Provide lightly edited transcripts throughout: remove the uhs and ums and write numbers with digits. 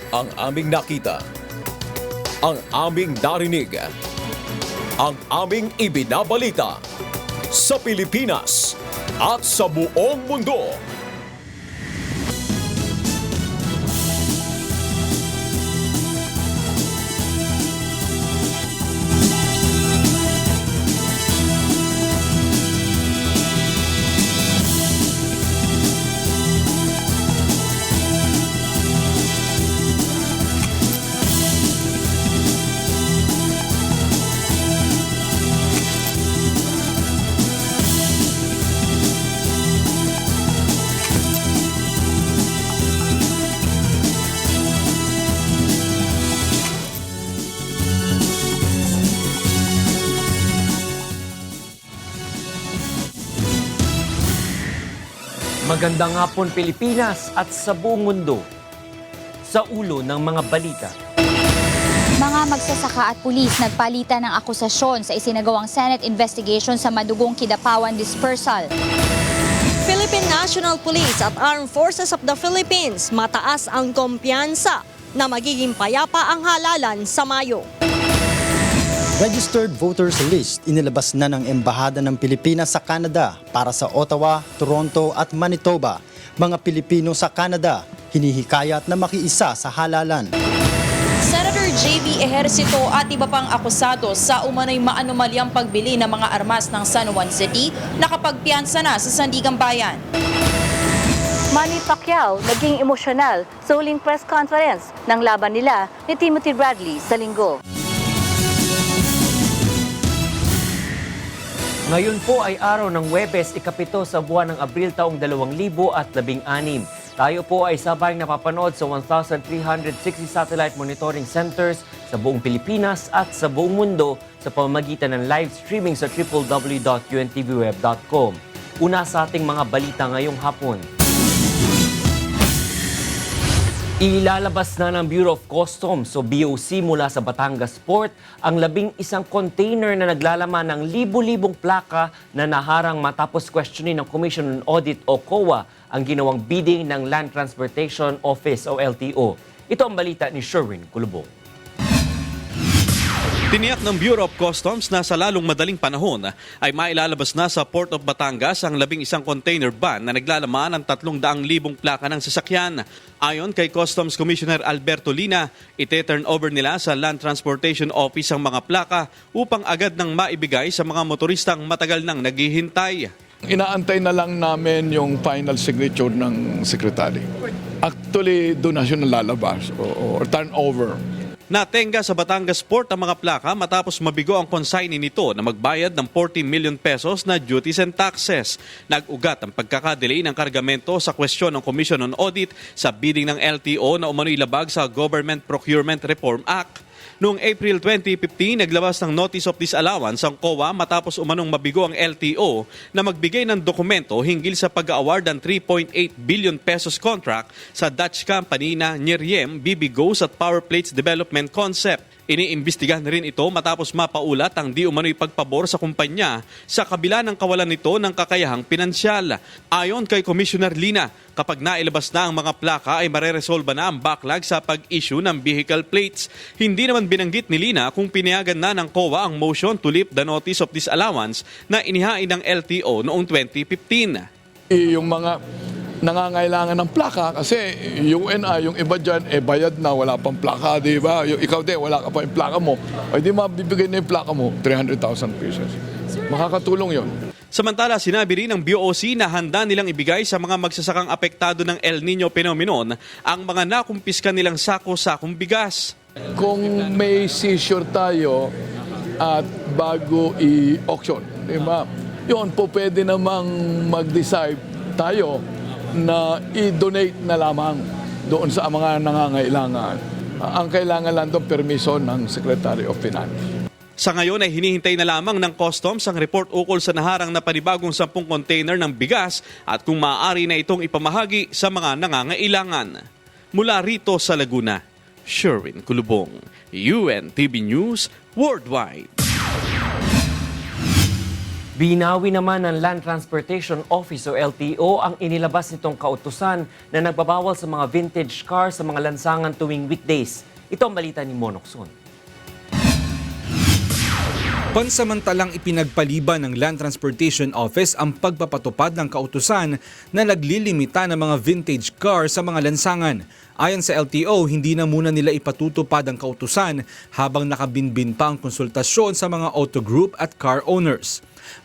Ang aming nakita, ang aming narinig, ang aming ibinabalita sa Pilipinas at sa buong mundo. Magandang hapon Pilipinas at sa buong mundo. Sa ulo ng mga balita. Mga magsasaka at pulis nagpalitan ng akusasyon sa isinagawang Senate investigation sa madugong Kidapawan dispersal. Philippine National Police at Armed Forces of the Philippines mataas ang kumpiyansa na magiging payapa ang halalan sa Mayo. Registered voters list inilabas na ng Embahada ng Pilipinas sa Canada para sa Ottawa, Toronto at Manitoba. Mga Pilipino sa Canada hinihikayat na makiisa sa halalan. Senator J.V. Ejercito at iba pang akusado sa umano'y maanumalyang pagbili ng mga armas ng San Juan City nakapagpiyansa na sa Sandigang Bayan. Manny Pacquiao naging emosyonal sa huling press conference ng laban nila ni Timothy Bradley sa Linggo. Ngayon po ay araw ng Huwebes, ikapito sa buwan ng Abril taong 2016. Tayo po ay sabayang napapanood sa 1,360 satellite monitoring centers sa buong Pilipinas at sa buong mundo sa pamamagitan ng live streaming sa www.untvweb.com. Una sa ating mga balita ngayong hapon. Ilalabas na ng Bureau of Customs o BOC mula sa Batangas Port ang 11 container na naglalaman ng libu-libong plaka na naharang matapos questionin ng Commission on Audit o COA ang ginawang bidding ng Land Transportation Office o LTO. Ito ang balita ni Sherwin Kulubong. Tiniyak ng Bureau of Customs na sa lalong madaling panahon ay mailalabas na sa Port of Batangas ang 11 container van na naglalaman ng 300,000 plaka ng sasakyan. Ayon kay Customs Commissioner Alberto Lina, ite-turn over nila sa Land Transportation Office ang mga plaka upang agad nang maibigay sa mga motoristang matagal nang naghihintay. Inaantay na lang namin yung final signature ng secretary. Actually, doon na siya nalalabas o turnover. Natenga sa Batangas Port ang mga plaka matapos mabigo ang consignee nito na magbayad ng 40 million pesos na duties and taxes. Nag-ugat ang pagkakadelay ng kargamento sa kwestiyon ng Commission on Audit sa bidding ng LTO na umano'y labag sa Government Procurement Reform Act. Noong April 2015, naglabas ng Notice of Disallowance ang COA matapos umanong mabigo ang LTO na magbigay ng dokumento hinggil sa pag-award ng 3.8 billion pesos contract sa Dutch company na Nieriem, Bibigos at Power Plates Development Concept. Iniimbestigahan rin ito matapos mapaulat ang di umano'y pagpabor sa kumpanya sa kabila ng kawalan nito ng kakayahang pinansyal. Ayon kay Commissioner Lina, kapag nailabas na ang mga plaka ay mareresolba na ang backlog sa pag-issue ng vehicle plates. Hindi naman binanggit ni Lina kung pinayagan na ng COA ang motion to lift the Notice of Disallowance na inihain ng LTO noong 2015. Yung mga nangangailangan ng plaka kasi yung UNI, yung iba dyan, bayad na, wala pang plaka, di ba? Yung ikaw din, wala ka pa yung plaka mo. Ay di mabibigay na yung plaka mo, 300,000 pesos. Makakatulong yon. Samantala, sinabi rin ng BOC na handa nilang ibigay sa mga magsasakang apektado ng El Nino phenomenon ang mga nakumpiska nilang sako-sakong bigas. Kung may seizure tayo at bago i-auction, di ba? Yun po pwede namang mag-decide tayo na i-donate na lamang doon sa mga nangangailangan. Ang kailangan lang doon permiso ng Secretary of Finance. Sa ngayon ay hinihintay na lamang ng Customs ang report ukol sa naharang na panibagong 10 container ng bigas at kung maaari na itong ipamahagi sa mga nangangailangan. Mula rito sa Laguna, Sherwin Kulubong, UNTV News Worldwide. Binawi naman ng Land Transportation Office o LTO ang inilabas nitong kautusan na nagbabawal sa mga vintage car sa mga lansangan tuwing weekdays. Ito ang balita ni Monokson. Pansamantalang ipinagpaliban ng Land Transportation Office ang pagpapatupad ng kautusan na naglilimita ng mga vintage car sa mga lansangan. Ayon sa LTO, hindi na muna nila ipatutupad ang kautusan habang nakabinbin pa ang konsultasyon sa mga auto group at car owners.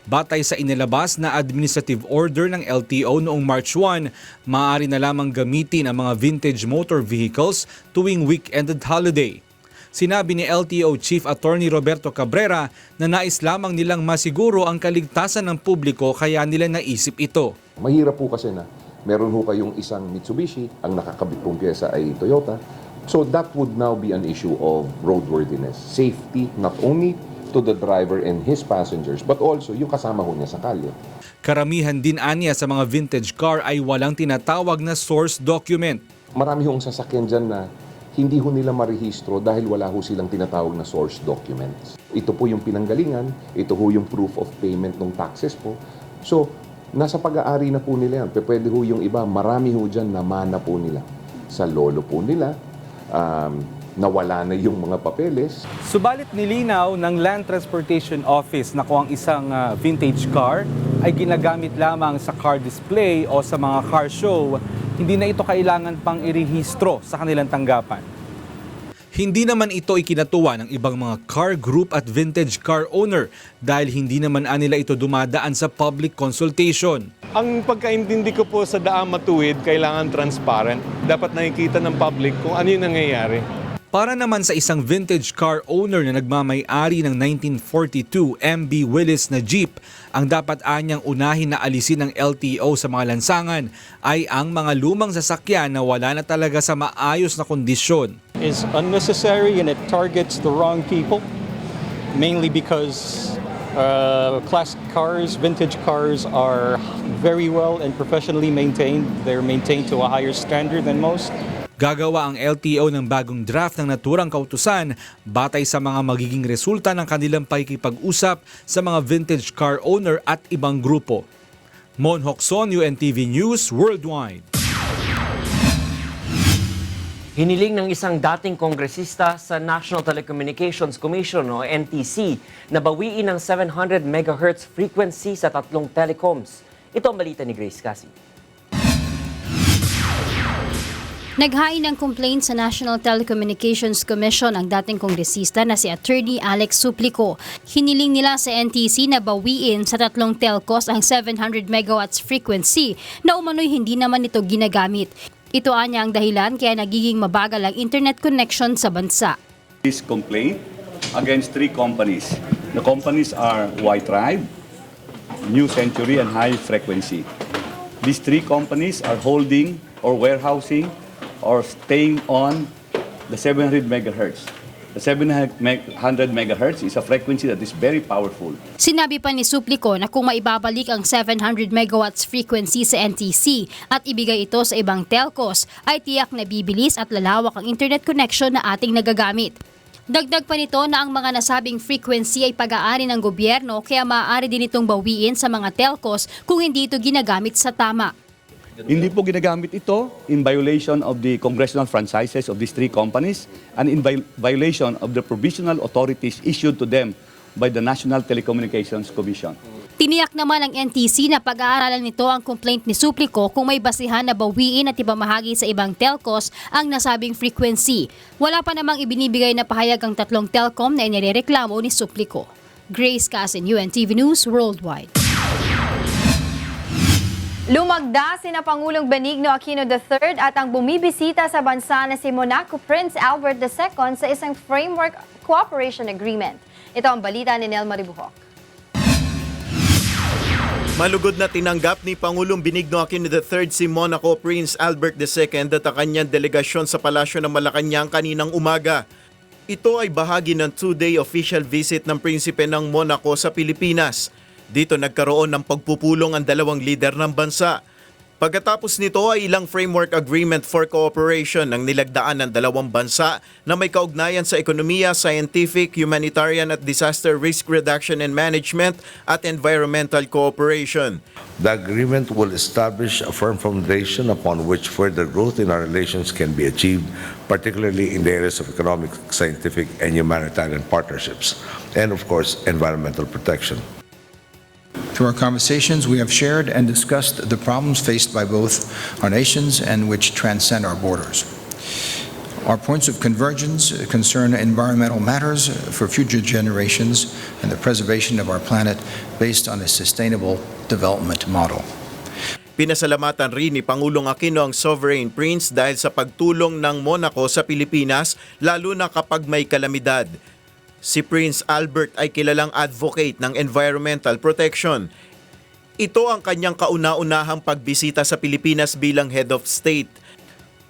Batay sa inilabas na administrative order ng LTO noong March 1, maaari na lamang gamitin ang mga vintage motor vehicles tuwing weekend at holiday. Sinabi ni LTO Chief Attorney Roberto Cabrera na nais lamang nilang masiguro ang kaligtasan ng publiko kaya nila naisip ito. Mahirap po kasi na meron ho kayong isang Mitsubishi, ang nakakabit pong pyesa ay Toyota. So that would now be an issue of roadworthiness, safety, not only to the driver and his passengers, but also yung kasama ho niya sa kalye. Karamihan din aniya sa mga vintage car ay walang tinatawag na source document. Marami hong sasakyan dyan na hindi ho nila marehistro dahil wala ho silang tinatawag na source documents. Ito po yung pinanggalingan, ito ho yung proof of payment ng taxes po. So, nasa pag-aari na po nila yan. Pwede ho yung iba, marami ho dyan na mana po nila. Sa lolo po nila, nawala na yung mga papeles. Subalit nilinaw ng Land Transportation Office na kung ang isang vintage car ay ginagamit lamang sa car display o sa mga car show, hindi na ito kailangan pang irehistro sa kanilang tanggapan. Hindi naman ito ikinatuwa ng ibang mga car group at vintage car owner dahil hindi naman nila ito dumadaan sa public consultation. Ang pagkaintindi ko po sa daang matuwid, kailangan transparent. Dapat nakikita ng public kung ano yung nangyayari. Para naman sa isang vintage car owner na nagmamay-ari ng 1942 MB Willis na Jeep, ang dapat anyang unahin na alisin ng LTO sa mga lansangan ay ang mga lumang sasakyan na wala na talaga sa maayos na kondisyon. Is unnecessary and it targets the wrong people, mainly because classic cars, vintage cars are very well and professionally maintained. They're maintained to a higher standard than most. Gagawa ang LTO ng bagong draft ng naturang kautusan batay sa mga magiging resulta ng kanilang pakikipag-usap sa mga vintage car owner at ibang grupo. Mon Hokson, UNTV News Worldwide. Hiniling ng isang dating kongresista sa National Telecommunications Commission o NTC na bawiin ang 700 MHz frequency sa tatlong telecoms. Ito ang balita ni Grace Cassie. Naghain ng complaint sa National Telecommunications Commission ang dating kongresista na si Attorney Alex Suplico. Hiniling nila sa NTC na bawiin sa tatlong telcos ang 700 megawatts frequency na umano'y hindi naman ito ginagamit. Ito anya ang dahilan kaya nagiging mabagal ang internet connection sa bansa. This complaint against three companies. The companies are White Tribe, New Century, and High Frequency. These three companies are holding or warehousing or staying on the 700 megahertz. The 700 megahertz is a frequency that is very powerful. Sinabi pa ni Suplico na kung maibabalik ang 700 megawatts frequency sa NTC at ibigay ito sa ibang telcos, ay tiyak na bibilis at lalawak ang internet connection na ating nagagamit. Dagdag pa nito na ang mga nasabing frequency ay pag-aari ng gobyerno kaya maaari din itong bawiin sa mga telcos kung hindi ito ginagamit sa tama. Hindi po ginagamit ito in violation of the congressional franchises of these three companies and in violation of the provisional authorities issued to them by the National Telecommunications Commission. Tiniyak naman ng NTC na pag-aaralan nito ang complaint ni Suplico kung may basihan na bawiin at ipamahagi sa ibang telcos ang nasabing frequency. Wala pa namang ibinibigay na pahayag ang tatlong telcom na inirereklamo ni Suplico. Grace Casin, UNTV News Worldwide. Lumagda sina Pangulong Benigno Aquino III at ang bumibisita sa bansa na si Monaco Prince Albert II sa isang Framework Cooperation Agreement. Ito ang balita ni Nel Maribuhok. Malugod na tinanggap ni Pangulong Benigno Aquino III si Monaco Prince Albert II at ang kanyang delegasyon sa Palasyo ng Malacanang kaninang umaga. Ito ay bahagi ng 2-day official visit ng Prinsipe ng Monaco sa Pilipinas. Dito nagkaroon ng pagpupulong ang dalawang lider ng bansa. Pagkatapos nito ay ilang framework agreement for cooperation ang nilagdaan ng dalawang bansa na may kaugnayan sa ekonomiya, scientific, humanitarian at disaster risk reduction and management at environmental cooperation. The agreement will establish a firm foundation upon which further growth in our relations can be achieved, particularly in the areas of economic, scientific, and humanitarian partnerships, and of course, environmental protection. Through our conversations, we have shared and discussed the problems faced by both our nations and which transcend our borders. Our points of convergence concern environmental matters for future generations and the preservation of our planet based on a sustainable development model. Pinasalamatan rin ni Pangulong Aquino ang Sovereign Prince dahil sa pagtulong ng Monaco sa Pilipinas lalo na kapag may kalamidad. Si Prince Albert ay kilalang advocate ng environmental protection. Ito ang kanyang kauna-unahang pagbisita sa Pilipinas bilang head of state.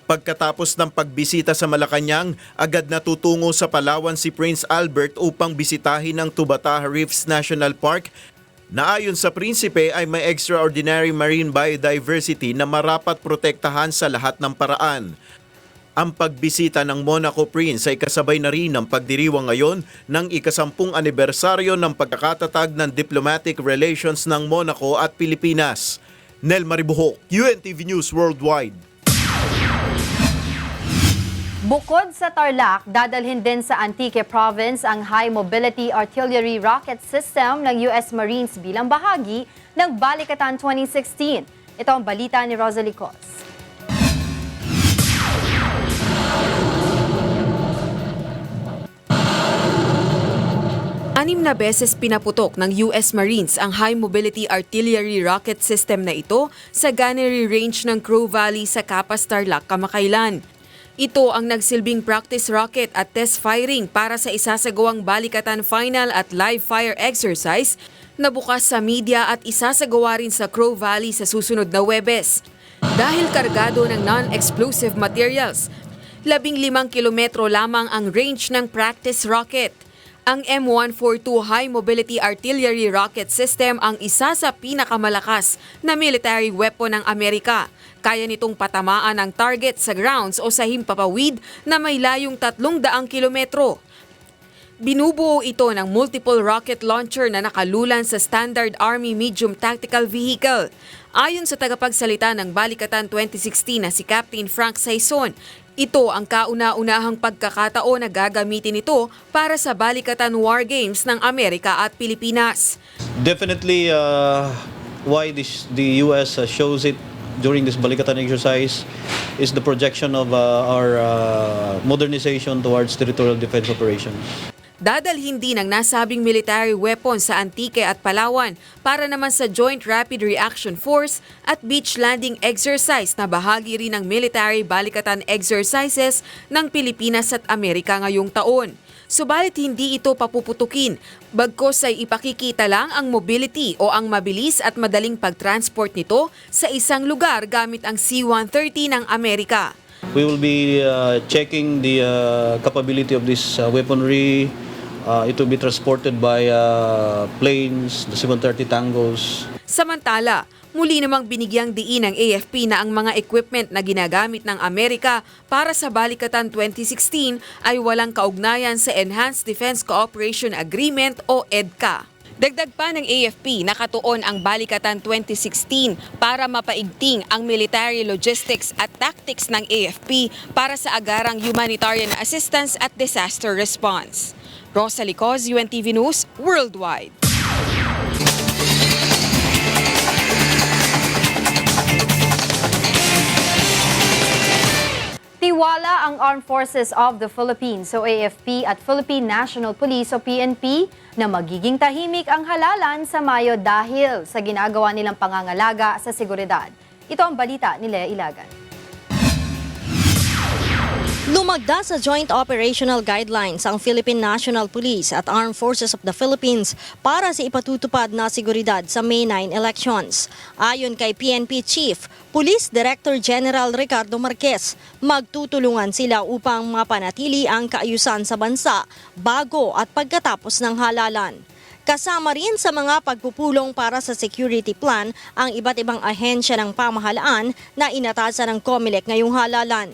Pagkatapos ng pagbisita sa Malacanang, agad na tutungo sa Palawan si Prince Albert upang bisitahin ang Tubataha Reefs National Park na ayon sa prinsipe ay may extraordinary marine biodiversity na marapat protektahan sa lahat ng paraan. Ang pagbisita ng Monaco Prince ay kasabay na rin ng pagdiriwang ngayon ng ika-10 anibersaryo ng pagkakatatag ng diplomatic relations ng Monaco at Pilipinas. Nel Maribuhok, UNTV News Worldwide. Bukod sa Tarlac, dadalhin din sa Antique Province ang High Mobility Artillery Rocket System ng US Marines bilang bahagi ng Balikatan 2016. Ito ang balita ni Rosalie Cos. 6 na beses pinaputok ng US Marines ang High Mobility Artillery Rocket System na ito sa gunnery range ng Crow Valley sa Capas, Tarlac, kamakailan. Ito ang nagsilbing practice rocket at test firing para sa isasagawang Balikatan Final at live fire exercise na bukas sa media at isasagawa rin sa Crow Valley sa susunod na Huwebes. Dahil kargado ng non-explosive materials, 15 kilometro lamang ang range ng practice rocket. Ang M142 High Mobility Artillery Rocket System ang isa sa pinakamalakas na military weapon ng Amerika. Kaya nitong patamaan ang target sa grounds o sa himpapawid na may layong 300 kilometro. Binubuo ito ng multiple rocket launcher na nakalulan sa Standard Army Medium Tactical Vehicle. Ayon sa tagapagsalita ng Balikatan 2016 na si Captain Frank Saison, ito ang kauna-unahang pagkakataon na gagamitin ito para sa Balikatan War Games ng Amerika at Pilipinas. Definitely why the US shows it during this Balikatan exercise is the projection of our modernization towards territorial defense operations. Dadalhin din ang nasabing military weapon sa Antique at Palawan para naman sa Joint Rapid Reaction Force at beach landing exercise na bahagi rin ng military balikatan exercises ng Pilipinas at Amerika ngayong taon. Subalit hindi ito papuputukin, bagkos ay ipakikita lang ang mobility o ang mabilis at madaling pagtransport nito sa isang lugar gamit ang C-130 ng Amerika. We will be checking the capability of this weaponry. It will be transported by planes, the C-130 Tangos. Samantala, muli namang binigyang diin ng AFP na ang mga equipment na ginagamit ng Amerika para sa Balikatan 2016 ay walang kaugnayan sa Enhanced Defense Cooperation Agreement o EDCA. Dagdag pa ng AFP, nakatuon ang Balikatan 2016 para mapaigting ang military logistics at tactics ng AFP para sa agarang humanitarian assistance at disaster response. Rosalie Cos, UNTV News, Worldwide. Tiwala ang Armed Forces of the Philippines o AFP at Philippine National Police o PNP na magiging tahimik ang halalan sa Mayo dahil sa ginagawa nilang pangangalaga sa seguridad. Ito ang balita ni Lea Ilagan. Lumagda sa Joint Operational Guidelines ang Philippine National Police at Armed Forces of the Philippines para sa ipatutupad na seguridad sa May 9 elections. Ayon kay PNP Chief, Police Director General Ricardo Marquez, magtutulungan sila upang mapanatili ang kaayusan sa bansa bago at pagkatapos ng halalan. Kasama rin sa mga pagpupulong para sa security plan ang iba't ibang ahensya ng pamahalaan na inatasan ng COMELEC ngayong halalan.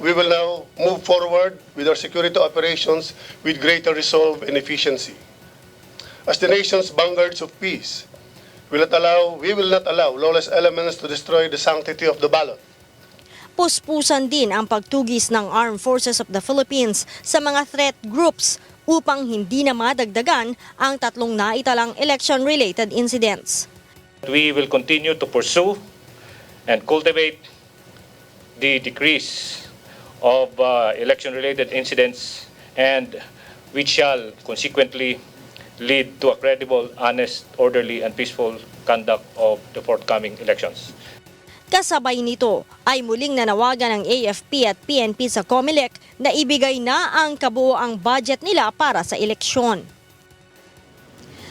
We will now move forward with our security operations with greater resolve and efficiency. As the nation's vanguards of peace, we will not allow lawless elements to destroy the sanctity of the ballot. Puspusan din ang pagtugis ng Armed Forces of the Philippines sa mga threat groups upang hindi na madagdagan ang 3 naitalang election-related incidents. We will continue to pursue and cultivate the decrease of election-related incidents, and which shall consequently lead to a credible, honest, orderly, and peaceful conduct of the forthcoming elections. Kasabay nito ay muling nanawagan ng AFP at PNP sa COMELEC na ibigay na ang kabuoang budget nila para sa eleksyon.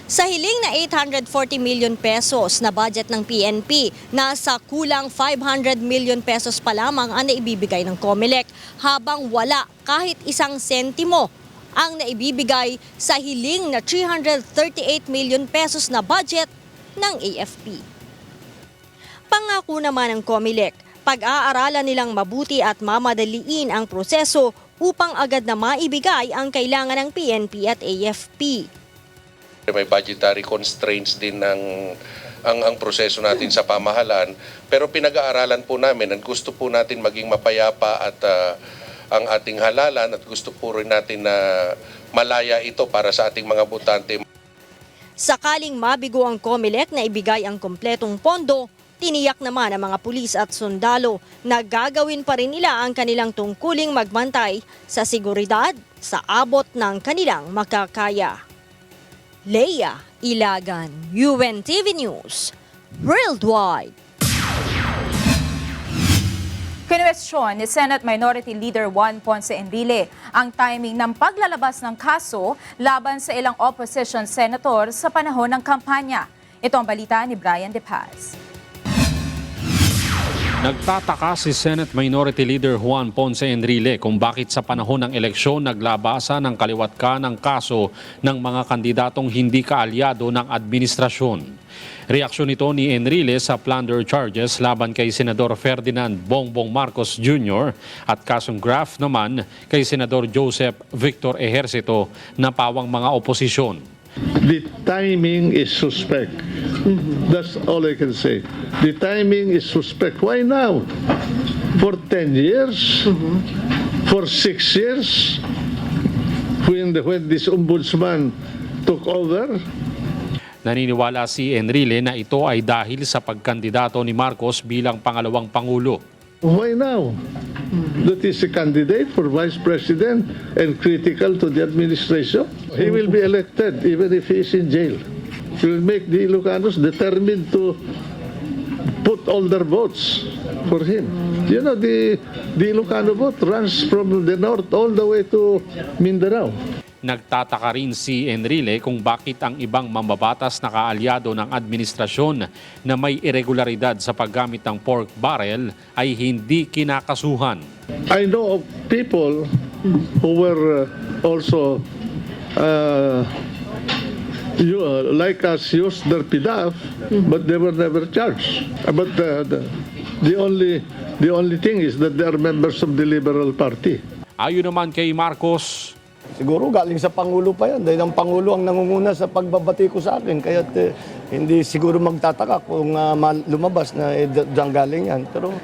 Sa hiling na 840 million pesos na budget ng PNP, nasa kulang 500 million pesos pa lamang ang naibibigay ng COMELEC, habang wala kahit 1 sentimo ang naibibigay sa hiling na 338 million pesos na budget ng AFP. Pangako naman ng COMELEC, pag-aaralan nilang mabuti at mamadaliin ang proseso upang agad na maibigay ang kailangan ng PNP at AFP. May budgetary constraints din ang proseso natin sa pamahalaan, pero pinag-aaralan po namin at gusto po natin maging mapayapa at ang ating halalan, at gusto po rin natin na malaya ito para sa ating mga botante. Sakaling mabigo ang COMELEC na ibigay ang kompletong pondo, tiniyak naman ng mga pulis at sundalo na gagawin pa rin nila ang kanilang tungkuling magbantay sa seguridad sa abot ng kanilang makakaya. Leia Ilagan, UNTV News, Worldwide. Kinwestiyon ni Senate Minority Leader Juan Ponce Enrile ang timing ng paglalabas ng kaso laban sa ilang opposition senator sa panahon ng kampanya. Ito ang balita ni Brian De Paz. Nagtataka si Senate Minority Leader Juan Ponce Enrile kung bakit sa panahon ng eleksyon naglabasan ng kaliwat ng kaso ng mga kandidatong hindi kaalyado ng administrasyon. Reaksyon ito ni Enrile sa plunder charges laban kay Senador Ferdinand Bongbong Marcos Jr. at kasong graft naman kay Senador Joseph Victor Ejercito na pawang mga oposisyon. The timing is suspect. That's all I can say. The timing is suspect. Why now? For 10 years? For 6 years? When this ombudsman took over? Naniniwala si Enrile na ito ay dahil sa pagkandidato ni Marcos bilang pangalawang pangulo. Why now? That is a candidate for vice president and critical to the administration. He will be elected even if he is in jail. He will make the Ilocanos determined to put all their votes for him. You know, the Ilocano vote runs from the north all the way to Mindanao. Nagtataka rin si Enrile kung bakit ang ibang mambabatas na kaalyado ng administrasyon na may irregularidad sa paggamit ng pork barrel ay hindi kinakasuhan. I know of people who were also like us used their PDAF, but they were never charged. But the only thing is that they are members of the Liberal Party. Ayon naman kay Marcos, siguro galing sa Pangulo pa yan. Dahil ang Pangulo ang nangunguna sa pagbabati ko sa akin. Kaya hindi siguro magtataka kung lumabas na diyan galing yan. Pero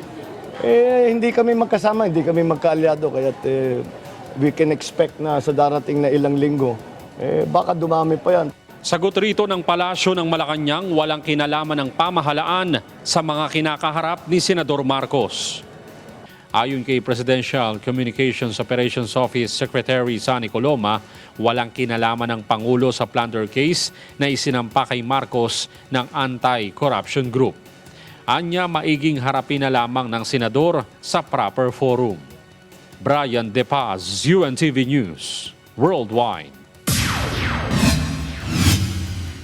hindi kami magkasama, hindi kami magkaalyado. Kaya we can expect na sa darating na ilang linggo, baka dumami pa yan. Sagot rito ng Palasyo ng Malacanang, walang kinalaman ng pamahalaan sa mga kinakaharap ni Senador Marcos. Ayon kay Presidential Communications Operations Office Secretary Sonny Coloma, walang kinalaman ng Pangulo sa plunder case na isinampa kay Marcos ng anti-corruption group. Anya, maiging harapin na lamang ng senador sa proper forum. Brian De Paz, UNTV News, Worldwide.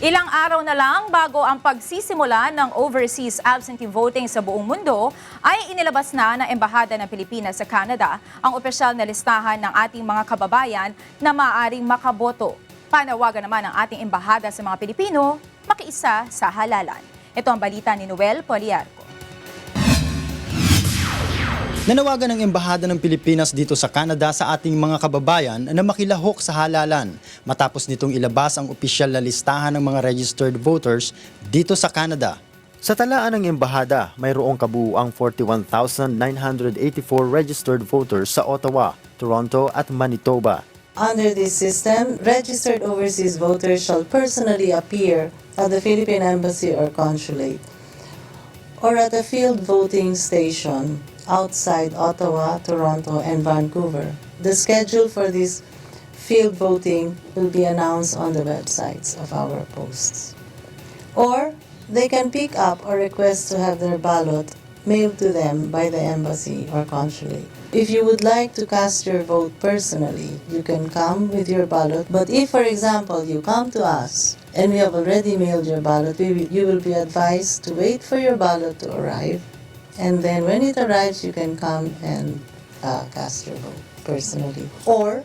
Ilang araw na lang bago ang pagsisimula ng overseas absentee voting sa buong mundo, ay inilabas na ng Embahada ng Pilipinas sa Canada ang opisyal na listahan ng ating mga kababayan na maaaring makaboto. Panawagan naman ang ating embahada sa mga Pilipino makiisa sa halalan. Ito ang balita ni Noel Poliarco. Nanawagan ng Embahada ng Pilipinas dito sa Canada sa ating mga kababayan na makilahok sa halalan matapos nitong ilabas ang opisyal na listahan ng mga registered voters dito sa Canada. Sa talaan ng Embahada, mayroong kabuuang 41,984 registered voters sa Ottawa, Toronto at Manitoba. Under this system, registered overseas voters shall personally appear at the Philippine Embassy or Consulate or at a field voting station outside Ottawa, Toronto, and Vancouver. The schedule for this field voting will be announced on the websites of our posts. Or they can pick up or request to have their ballot mailed to them by the embassy or consulate. If you would like to cast your vote personally, you can come with your ballot. But if, for example, you come to us and we have already mailed your ballot, you will be advised to wait for your ballot to arrive. And then when it arrives, you can come and cast your vote personally. Or,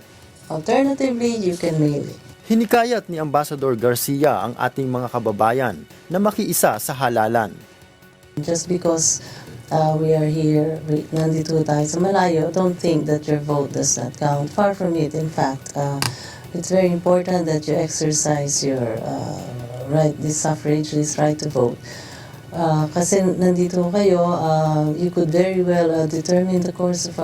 alternatively, you can mail it. Hinikayat ni Ambassador Garcia ang ating mga kababayan na makiisa sa halalan. Just because we are here, nandito tayo sa malayo, don't think that your vote does not count. Far from it. In fact, it's very important that you exercise your right, this suffrage's right to vote. Kasi nandito kayo, you could very well determine the course of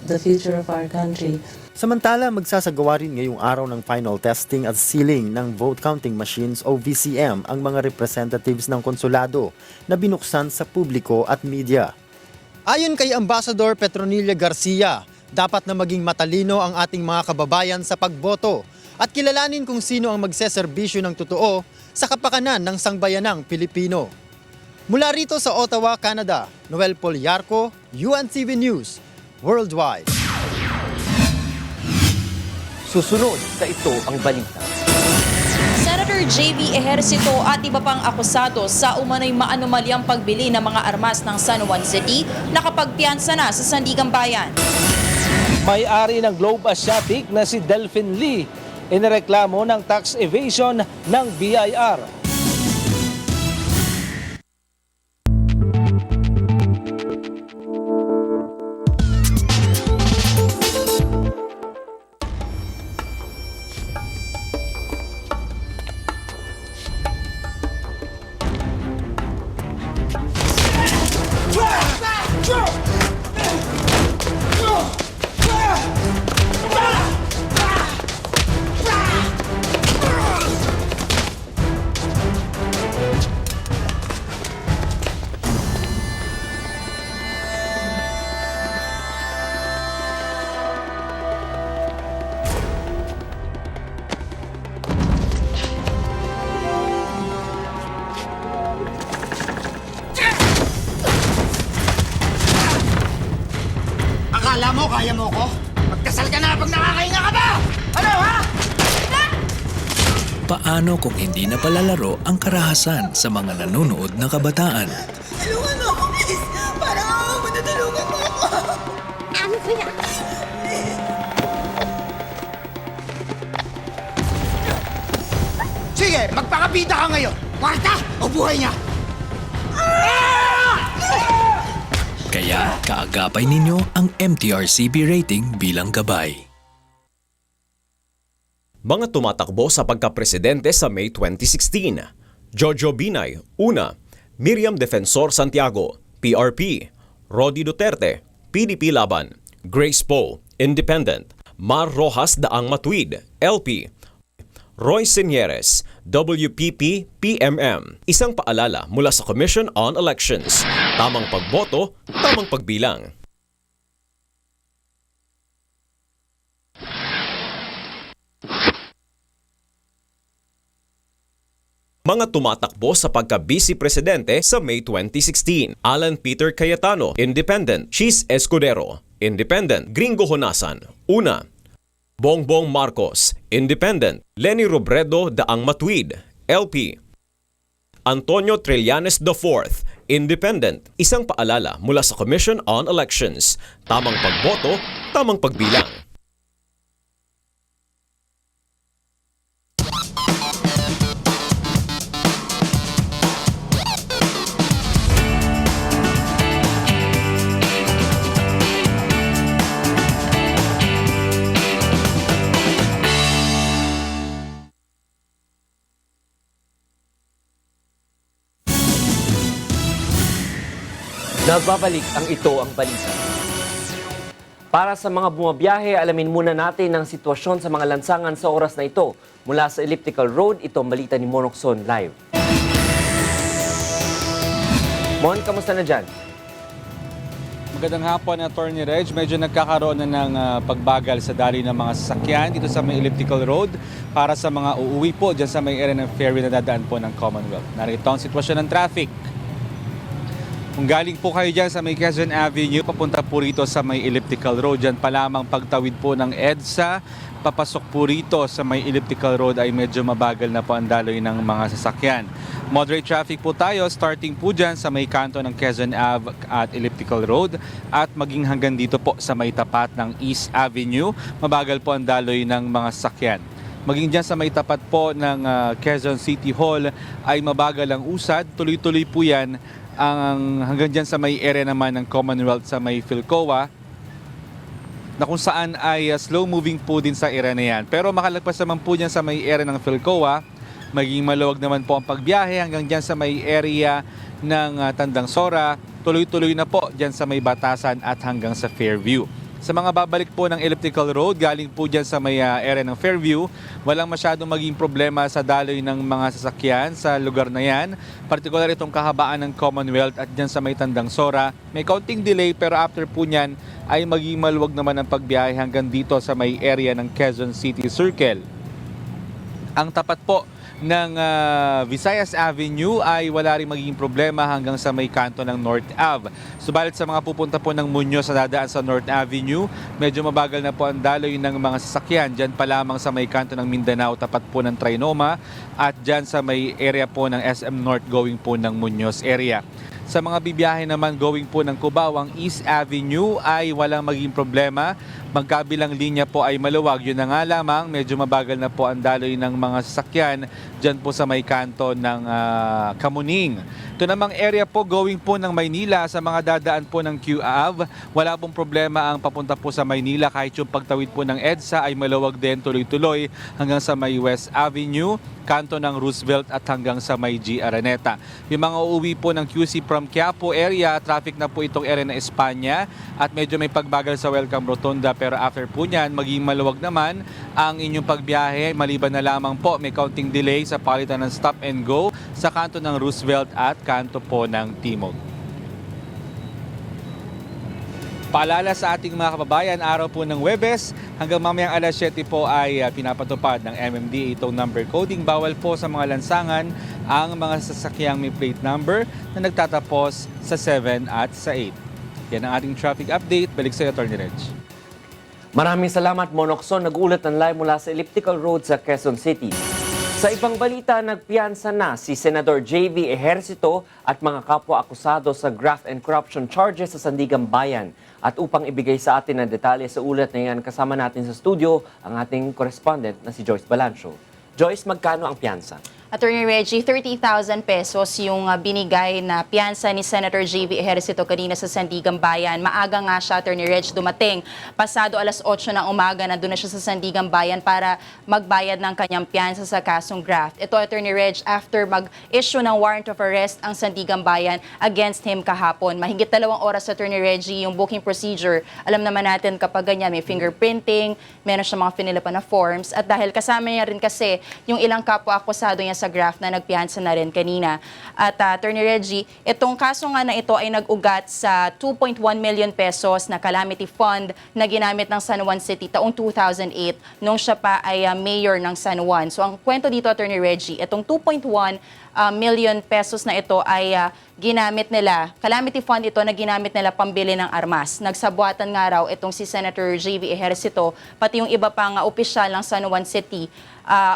the future of our country. Samantala, magsasagawa rin ngayong araw ng final testing at sealing ng vote counting machines o VCM ang mga representatives ng konsulado na binuksan sa publiko at media. Ayon kay Ambassador Petronilla Garcia, dapat na maging matalino ang ating mga kababayan sa pagboto at kilalanin kung sino ang magseserbisyo ng totoo sa kapakanan ng sangbayanang Pilipino. Mula rito sa Ottawa, Canada, Noel Poliarco, UNTV News, Worldwide. Susunod sa ito ang balita. Senator J.B. Ejercito at iba pang akusado sa umano'y maanumalyang pagbili ng mga armas ng San Juan City nakapagpiyansa na sa Sandigan Bayan. May-ari ng Globe Asiatic na si Delphine Lee inireklamo ng tax evasion ng BIR. Akala mo, kaya mo ko? Magkasal ka na pag nakakahinga ka ba? Ano, ha? Paano kung hindi na palalaro ang karahasan sa mga nanonood na kabataan? Tulungan mo ako, please! Parang ako, matutulungan mo ako! Ano ba yan? Sige, magpakabida ka ngayon! Kwarta o buhay niya? Kaya kaagapay ninyo ang MTRCB rating bilang gabay. Mga tumatakbo sa pagkapresidente sa May 2016. Jojo Binay, una. Miriam Defensor Santiago, PRP. Rodi Duterte, PDP Laban. Grace Poe, Independent. Mar Rojas Daang Matuid, LP. Roy Senieres, WPP, PMM. Isang paalala mula sa Commission on Elections. Tamang pagboto, tamang pagbilang. Mga tumatakbo sa pagka-vice presidente sa May 2016. Alan Peter Cayetano, Independent. Chis Escudero, Independent. Gringo Honasan, una. Bongbong Marcos, Independent. Lenny Robredo Daang Matuid, LP. Antonio Trillanes IV, Independent. Isang paalala mula sa Commission on Elections. Tamang pagboto, tamang pagbilang. Nagbabalik ang Ito ang Balita. Para sa mga bumabiyahe, alamin muna natin ang sitwasyon sa mga lansangan sa oras na ito. Mula sa Elliptical Road, ito ang balita ni Monokson Live. Mon, kamusta na dyan? Magandang hapon, Attorney Reg. Medyo nagkakaroon na ng pagbagal sa daloy ng mga sasakyan dito sa may Elliptical Road para sa mga uuwi po dyan sa may area ng ferry na dadaan po ng Commonwealth. Narito ang sitwasyon ng traffic. Kung galing po kayo dyan sa may Quezon Avenue, papunta po rito sa may Elliptical Road. Dyan pa lamang pagtawid po ng EDSA, papasok po rito sa may Elliptical Road ay medyo mabagal na po ang daloy ng mga sasakyan. Moderate traffic po tayo starting po dyan sa may kanto ng Quezon Ave at Elliptical Road at maging hanggang dito po sa may tapat ng East Avenue. Mabagal po ang daloy ng mga sasakyan. Maging dyan sa may tapat po ng Quezon City Hall ay mabagal ang usad. Tuloy-tuloy po yan ang hanggang dyan sa may area naman ng Commonwealth sa may Philcoa na kung saan ay slow moving po din sa area na yan. Pero makalagpas naman po dyan sa may area ng Philcoa, maging maluwag naman po ang pagbiyahe hanggang dyan sa may area ng Tandang Sora, tuloy-tuloy na po dyan sa may Batasan at hanggang sa Fairview. Sa mga babalik po ng Elliptical Road, galing po dyan sa may area ng Fairview, walang masyadong maging problema sa daloy ng mga sasakyan sa lugar na yan. Partikular itong kahabaan ng Commonwealth at dyan sa may Tandang Sora. May kaunting delay pero after po nyan ay maging maluwag naman ang pagbiyahe hanggang dito sa may area ng Quezon City Circle. Ang tapat po ng Visayas Avenue ay wala rin magiging problema hanggang sa may kanto ng North Ave. Subalit sa mga pupunta po ng Muñoz sa dadaan sa North Avenue, medyo mabagal na po ang daloy ng mga sasakyan. Diyan pa lamang sa may kanto ng Mindanao, tapat po ng Trinoma at diyan sa may area po ng SM North going po ng Muñoz area. Sa mga bibiyahe naman going po ng Cubao, ang East Avenue ay walang maging problema. Magkabilang linya po ay maluwag. Yun na nga lamang, medyo mabagal na po ang daloy ng mga sasakyan dyan po sa may kanto ng Kamuning. Ito namang area po going po ng Maynila sa mga dadaan po ng QAV. Wala pong problema ang papunta po sa Maynila kahit yung pagtawid po ng EDSA ay maluwag din tuloy-tuloy hanggang sa may West Avenue, kanto ng Roosevelt at hanggang sa may G. Araneta. Yung mga uuwi po ng QC from Quiapo area, traffic na po itong area ng Espanya at medyo may pagbagal sa Welcome Rotunda pero after po niyan, maging maluwag naman ang inyong pagbiyahe. Maliban na lamang po, may counting delay sa palitan ng stop and go sa kanto ng Roosevelt at kanto po ng Timog. Paalala sa ating mga kababayan, araw po ng Huwebes hanggang mamayang alas 7 po ay pinapatupad ng MMDA itong number coding. Bawal po sa mga lansangan ang mga sasakyang may plate number na nagtatapos sa 7 at sa 8. Yan ang ating traffic update. Balik sa iyo, Attorney Reg. Maraming salamat, Monokson. Nag-ulat ng live mula sa Elliptical Road sa Quezon City. Sa ibang balita, nagpiyansa na si Senador JV Ejercito at mga kapwa akusado sa graft and corruption charges sa Sandigan Bayan. At upang ibigay sa atin ang detalye sa ulat na yan, kasama natin sa studio ang ating correspondent na si Joyce Balancio. Joyce, magkano ang piyansa? Attorney Reggie, 30,000 pesos yung binigay na piyansa ni Senator JV Ejercito kanina sa Sandigan Bayan. Maaga nga siya, Attorney Reg, dumating. Pasado alas 8 ng umaga, nandun na siya sa Sandigan Bayan para magbayad ng kanyang piyansa sa kasong graft. Ito, Attorney Reg, after mag-issue ng warrant of arrest ang Sandigan Bayan against him kahapon. Mahigit 2 oras, Attorney Reggie, yung booking procedure. Alam naman natin kapag ganyan, may fingerprinting, meron siya mga finilapan na forms. At dahil kasama niya rin kasi yung ilang kapwa-akusado niya sa graft na nagpiyansa na rin kanina. At Attorney Reggie, itong kaso nga na ito ay nag-ugat sa 2.1 million pesos na calamity fund na ginamit ng San Juan City taong 2008 nung siya pa ay mayor ng San Juan. So ang kwento dito, Attorney Reggie, itong 2.1 million pesos na ito ay ginamit nila, calamity fund ito na ginamit nila pambili ng armas. Nagsabuatan nga raw itong si Senator JV Ejercito, pati yung iba pang opisyal ng San Juan City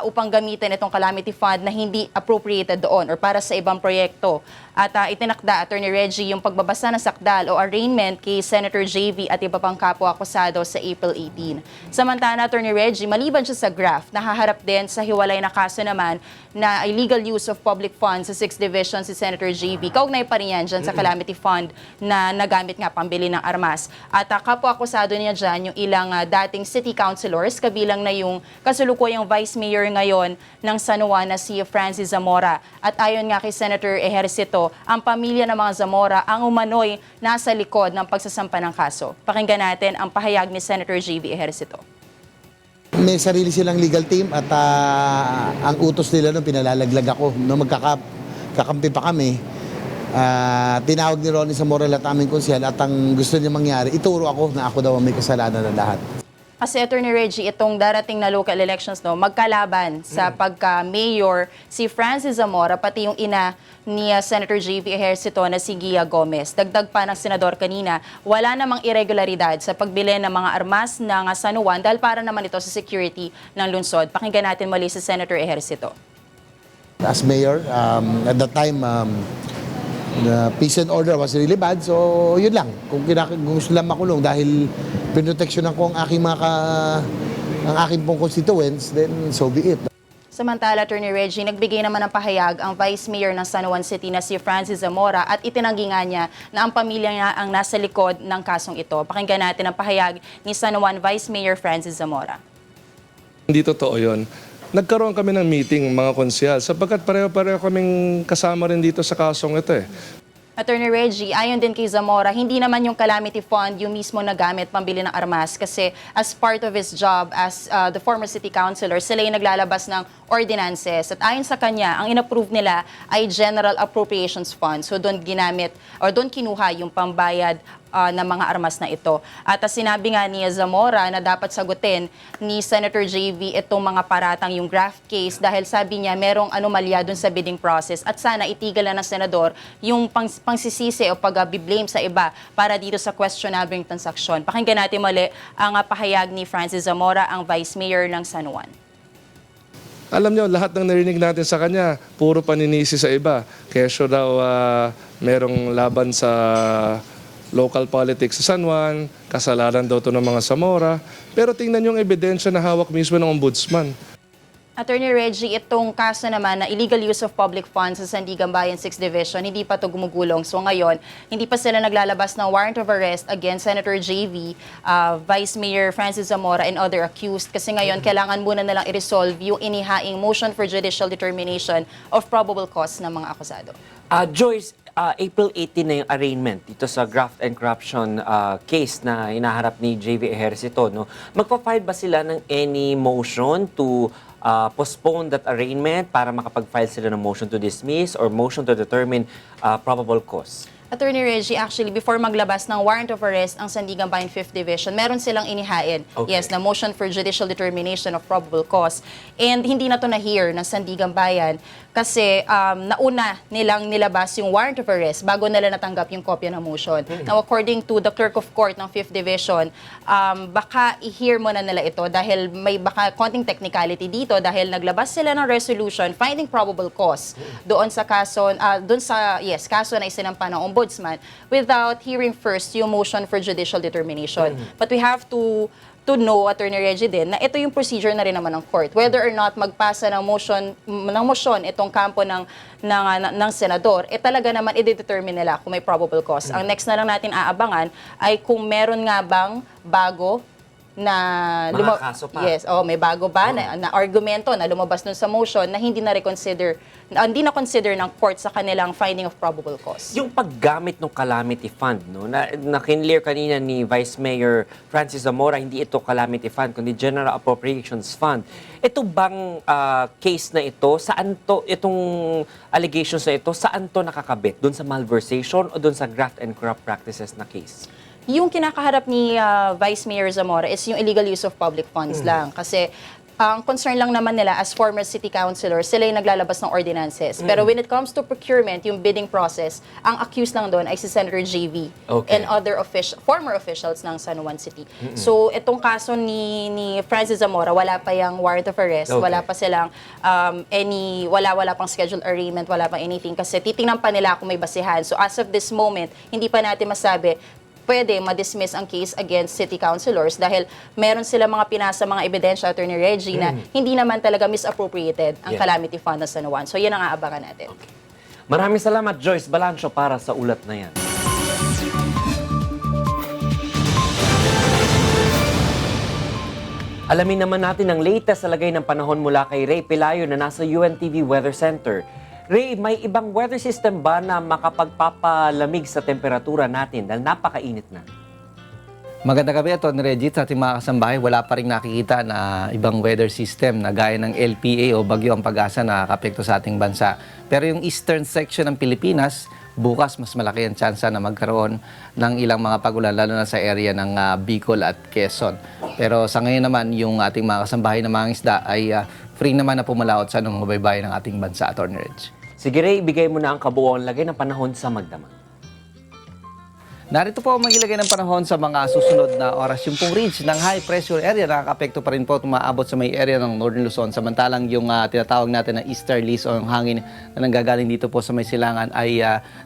upang gamitin itong calamity fund na hindi appropriated doon or para sa ibang proyekto. At itinakda, Attorney Reggie, yung pagbabasa ng sakdal o arraignment kay Senator JV at iba pang kapwa-akusado sa April 18. Samantala, Attorney Reggie, maliban siya sa graft, nahaharap din sa hiwalay na kaso naman na illegal use of public funds sa 6th Division si Senator JV. kaugnay pa rin yan dyan sa calamity fund na nagamit nga pambili ng armas. At kapwa-akusado niya dyan yung ilang dating city councilors, kabilang na yung kasulukuyang vice mayor ngayon ng San Juan na si Francis Zamora. At ayon nga kay Senator Ejercito, ang pamilya ng mga Zamora ang umano'y nasa likod ng pagsasampa ng kaso. Pakinggan natin ang pahayag ni Senator JV Ejercito. May sarili silang legal team at ang utos nila nung pinalalaglag ako. Nung kakampi pa kami, tinawag ni Ronnie Zamora at aming konsyel at ang gusto niya mangyari, ituro ako na ako daw ang may kasalanan ng lahat. Kasi Attorney Reggie, itong darating na local elections, magkalaban sa pagka-mayor si Francis Zamora, pati yung ina ni Senator JV Ejercito na si Gia Gomez. Dagdag pa ng senador kanina, wala namang irregularidad sa pagbili ng mga armas ng San Juan dahil para naman ito sa security ng lungsod. Pakinggan natin muli si Senator Ejercito. As mayor, at that time, the peace and order was really bad, so yun lang. Kung gusto lang makulong dahil pinoteksyonan ko ang aking pong constituents, then so be it. Samantala, Attorney Reggie, nagbigay naman ng pahayag ang Vice Mayor ng San Juan City na si Francis Zamora at itinanggi nga niya na ang pamilya niya ang nasa likod ng kasong ito. Pakinggan natin ang pahayag ni San Juan Vice Mayor Francis Zamora. Hindi totoo yun. Nagkaroon kami ng meeting, mga konsyal, sapagkat pareho-pareho kaming kasama rin dito sa kasong ito eh. Attorney Reggie, ayon din kay Zamora, hindi naman yung calamity fund yung mismo nagamit pambili ng armas kasi as part of his job as the former city councilor, sila yung naglalabas ng ordinances. At ayon sa kanya, ang inapprove nila ay General Appropriations Fund. So doon ginamit or doon kinuha yung pambayad ng mga armas na ito. At sinabi nga ni Zamora na dapat sagutin ni Senator JV itong mga paratang yung graft case dahil sabi niya merong anomalya dun sa bidding process at sana itigil na ng senador yung pangsisisi o pag-blame sa iba para dito sa questionable transaksyon. Pakinggan natin muli ang pahayag ni Francis Zamora, ang Vice Mayor ng San Juan. Alam nyo, lahat ng narinig natin sa kanya, puro paninisi sa iba. Kesyo daw merong laban sa local politics sa San Juan, kasalanan daw ito ng mga Zamora. Pero tingnan yung ebidensya na hawak mismo ng ombudsman. Attorney Reggie, itong kaso naman na illegal use of public funds sa Sandigan Bayan 6th Division, hindi pa ito gumugulong. So ngayon, hindi pa sila naglalabas ng warrant of arrest against Senator JV, Vice Mayor Francis Zamora, and other accused. Kasi ngayon, kailangan muna nalang i-resolve yung inihaing motion for judicial determination of probable cause ng mga akusado. Joyce, April 18 na yung arraignment dito sa graft and corruption case na hinaharap ni JV Ejercito. No? Magpa-file ba sila ng any motion to postpone that arraignment para makapag-file sila ng motion to dismiss or motion to determine probable cause? Attorney Reggie, actually, before maglabas ng warrant of arrest ang Sandigan Bayan 5th Division, meron silang inihain, yes, na motion for judicial determination of probable cause. And hindi na to na-hear ng Sandigan Bayan kasi nauna nilang nilabas yung warrant of arrest bago nila natanggap yung kopya ng motion. Now, according to the clerk of court ng 5th Division, baka i-hear muna nila ito dahil may baka konting technicality dito dahil naglabas sila ng resolution finding probable cause doon sa kaso, kaso na isinampa ng ombudsman without hearing first yung motion for judicial determination. But we have to know, Attorney Reggie din, na ito yung procedure na rin naman ng court. Whether or not magpasa ng motion itong kampo ng senador, talaga naman i-determine nila kung may probable cause. Ang next na lang natin aabangan ay kung meron nga bang bago na kaso pa. Yes, may bago ba na argumento na lumabas dun sa motion na hindi na consider ng court sa kanilang finding of probable cause. Yung paggamit ng calamity fund, no, na kinlear kanina ni Vice Mayor Francis Zamora, hindi ito calamity fund kundi General Appropriations Fund. Ito bang case na ito, saan to, itong allegations na ito, saan to nakakabit? Doon sa malversation o doon sa graft and corrupt practices na case? Yung kinakaharap ni Vice Mayor Zamora is yung illegal use of public funds lang. Kasi ang concern lang naman nila as former city councilor, sila yung naglalabas ng ordinances. Pero when it comes to procurement, yung bidding process, ang accused lang doon ay si Senator JV and other former officials ng San Juan City. So itong kaso ni Francis Zamora, wala pa yung warrant of arrest, wala pa silang wala pang scheduled arraignment, wala pang anything kasi titingnan pa nila kung may basihan. So as of this moment, hindi pa natin masabi pwede ma-dismiss ang case against city councilors dahil meron sila mga pinasa mga ebidensya, Attorney Reggie, na hindi naman talaga misappropriated ang calamity fund ng San Juan. So yan ang aabangan natin. Maraming salamat, Joyce Balancho, para sa ulat na yan. Alamin naman natin ang latest sa lagay ng panahon mula kay Ray Pelayo na nasa UNTV Weather Center. Ray, may ibang weather system ba na makapagpapalamig sa temperatura natin dahil napakainit na? Magandang gabi, Atty. Reggie. Sa ating mga kasambahay, wala pa rin nakikita na ibang weather system na gaya ng LPA o Bagyo ang Pag-asa na nakakapekto sa ating bansa. Pero yung eastern section ng Pilipinas, bukas mas malaki ang tsansa na magkaroon ng ilang mga pagulan, lalo na sa area ng Bicol at Quezon. Pero sa ngayon naman, yung ating mga kasambahay na mga isda ay free naman na pumalaot sa anong baybayin ng ating bansa, Atty. Reggie. Sige, Ray, ibigay mo na ang kabuuan lagay ng panahon sa Magdamag. Narito po ang magilagay ng panahon sa mga susunod na oras. Yung pong ridge ng high pressure area, nakakapekto pa rin po tumaabot sa may area ng Northern Luzon. Samantalang yung tinatawag natin na easterlies o yung hangin na nanggagaling dito po sa may silangan ay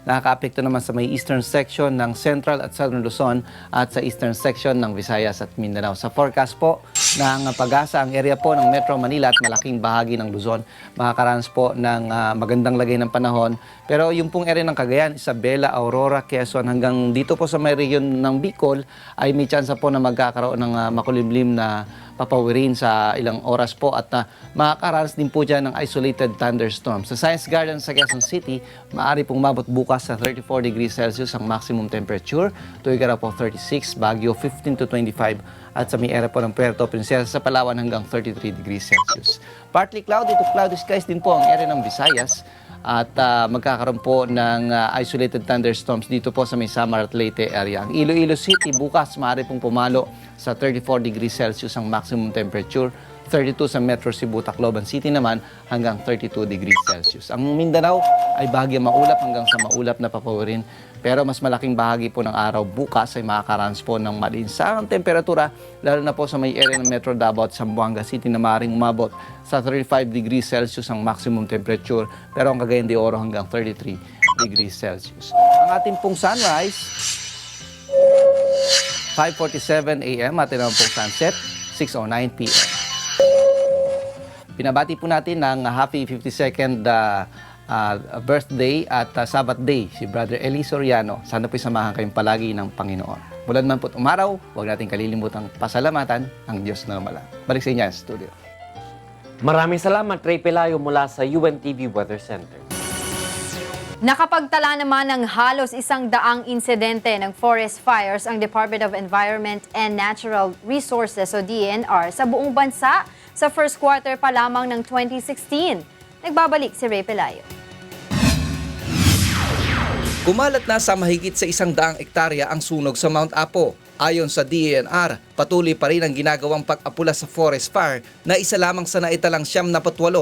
nakakapekto naman sa may eastern section ng Central at Southern Luzon at sa eastern section ng Visayas at Mindanao. Sa forecast po ng Pag-asa, ang area po ng Metro Manila at malaking bahagi ng Luzon makakaranas po ng magandang lagay ng panahon. Pero yung pong area ng Cagayan, Isabela, Aurora, Quezon hanggang dito po sa may region ng Bicol ay may tsansa po na magkakaroon ng makulimlim na papawirin sa ilang oras po at makakaranas din po dyan ng isolated thunderstorms. Sa Science Garden sa Quezon City, maaari pong mabot bukas sa 34 degrees Celsius ang maximum temperature. Tuwing po 36, Baguio 15 to 25 at sa may area po ng Puerto Princesa sa Palawan hanggang 33 degrees Celsius. Partly cloudy to cloudy skies din po ang area ng Visayas. At magkakaroon po ng isolated thunderstorms dito po sa may Samar at Leyte area. Ang Iloilo City bukas maaari pong pumalo sa 34 degrees Celsius ang maximum temperature. 32 sa Metro Cebu, Tacloban City naman hanggang 32 degrees Celsius. Ang Mindanao ay bahagya maulap hanggang sa maulap na papawirin. Pero mas malaking bahagi po ng araw bukas ay makakaranas po ng malinsang temperatura, lalo na po sa may area ng Metro Davao at Zamboanga City na maaaring umabot sa 35 degrees Celsius ang maximum temperature, pero ang Cagayan de Oro hanggang 33 degrees Celsius. Ang ating pong sunrise, 5:47 a.m. at naman pong sunset, 6:09 p.m. Pinabati po natin ng happy 52nd birthday at Sabbath day si Brother Eli Soriano. Sana po'y samahan kayong palagi ng Panginoon. Mula naman po't umaraw, huwag natin kalilimutang pasalamatan ang Diyos na lumala. Balik sa inyo sa studio. Maraming salamat, Ray Pelayo mula sa UNTV Weather Center. Nakapagtala naman ng halos 100 insidente ng forest fires ang Department of Environment and Natural Resources o DENR sa buong bansa sa first quarter pa lamang ng 2016. Nagbabalik si Ray Pelayo. Kumalat na sa mahigit sa 100 hektarya ang sunog sa Mount Apo. Ayon sa DENR, patuloy pa rin ang ginagawang pag-apula sa forest fire na isa lamang sa naitalang 78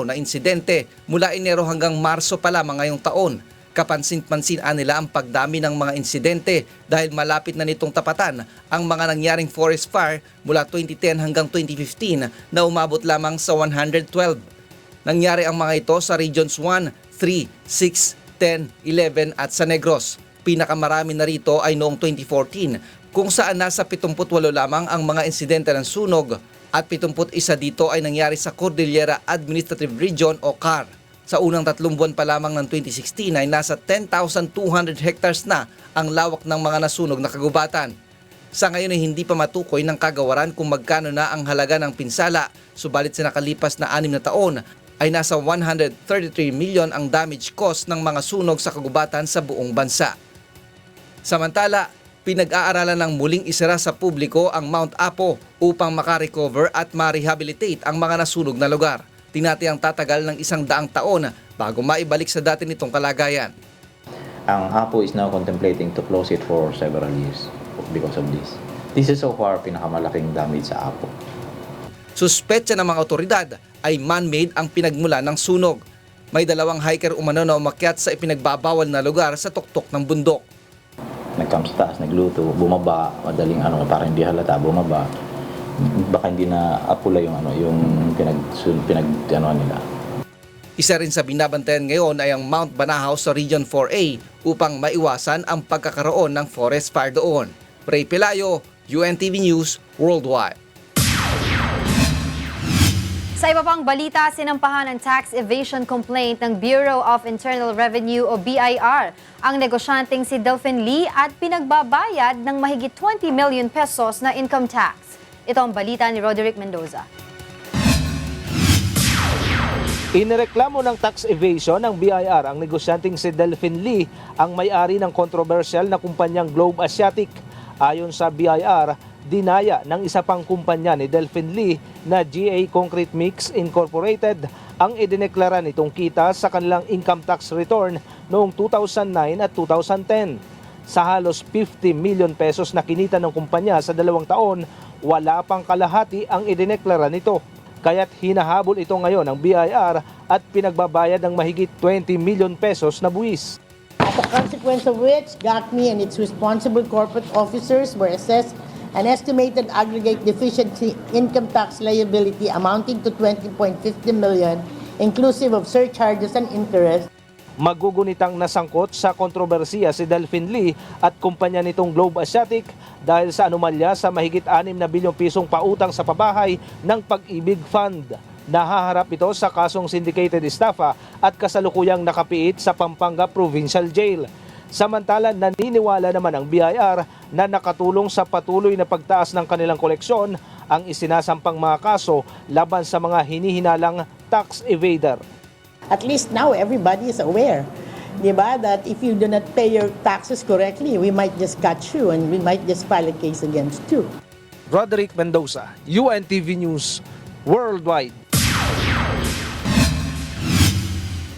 na insidente mula Enero hanggang Marso pa lamang ngayong taon. Kapansin-pansin nila ang pagdami ng mga insidente dahil malapit na nitong tapatan ang mga nangyaring forest fire mula 2010 hanggang 2015 na umabot lamang sa 112. Nangyari ang mga ito sa Regions 1, 3, 6, 10, 11 at sa Negros. Pinakamarami na rito ay noong 2014 kung saan nasa 78 lamang ang mga insidente ng sunog at 71 dito ay nangyari sa Cordillera Administrative Region o CAR. Sa unang 3 buwan pa lamang ng 2016 ay nasa 10,200 hectares na ang lawak ng mga nasunog na kagubatan. Sa ngayon ay hindi pa matukoy ng kagawaran kung magkano na ang halaga ng pinsala, subalit sa nakalipas na 6 na taon ay nasa 133 million ang damage cost ng mga sunog sa kagubatan sa buong bansa. Samantala, pinag-aaralan ng muling isara sa publiko ang Mount Apo upang makarecover at ma-rehabilitate ang mga nasunog na lugar. Tinatayang tatagal ng 100 taon bago maibalik sa dati nitong kalagayan. Ang Apo is now contemplating to close it for several years because of this. This is so far pinakamalaking damage sa Apo. Suspetsa ng mga otoridad ay man-made ang pinagmula ng sunog. May 2 hiker umano na umakyat sa ipinagbabawal na lugar sa tuktok ng bundok. Nagkam sa taas, nagluto, bumaba, madaling para hindi halata, bumaba. Baka hindi na apula yung nila. Isa rin sa binabantayan ngayon ay ang Mount Banahaw sa Region 4A upang maiwasan ang pagkakaroon ng forest fire doon. Ray Pelayo, UNTV News Worldwide. Sa iba pang balita, sinampahan ng tax evasion complaint ng Bureau of Internal Revenue o BIR ang negosyanteng si Delphin Lee at pinagbabayad ng mahigit 20 million pesos na income tax. Ito ang balita ni Roderick Mendoza. Inireklamo ng tax evasion ng BIR ang negosyanteng si Delphin Lee, ang may-ari ng kontrobersyal na kumpanyang Globe Asiatic. Ayon sa BIR, dinaya ng isa pang kumpanya ni Delphin Lee na GA Concrete Mix Incorporated ang idineklara nitong kita sa kanilang income tax return noong 2009 at 2010. Sa halos 50 million pesos na kinita ng kumpanya sa 2 taon, wala pang kalahati ang idineklara nito. Kaya't hinahabol ito ngayon ng BIR at pinagbabayad ng mahigit 20 million pesos na buwis. As a consequence of which, GACMI and its responsible corporate officers were assessed an estimated aggregate deficiency income tax liability amounting to 20.50 million, inclusive of surcharges and interest. Magugunitang nasangkot sa kontrobersiya si Delphin Lee at kumpanya nitong Globe Asiatic dahil sa anomalya sa mahigit 6 na bilyong pisong pautang sa pabahay ng Pag-ibig Fund. Nahaharap ito sa kasong syndicated estafa at kasalukuyang nakapiit sa Pampanga Provincial Jail. Samantala, naniniwala naman ang BIR na nakatulong sa patuloy na pagtaas ng kanilang koleksyon ang isinasampang mga kaso laban sa mga hinihinalang tax evader. At least now everybody is aware, diba, that if you do not pay your taxes correctly, we might just catch you and we might just file a case against you. Roderick Mendoza, UNTV News, Worldwide.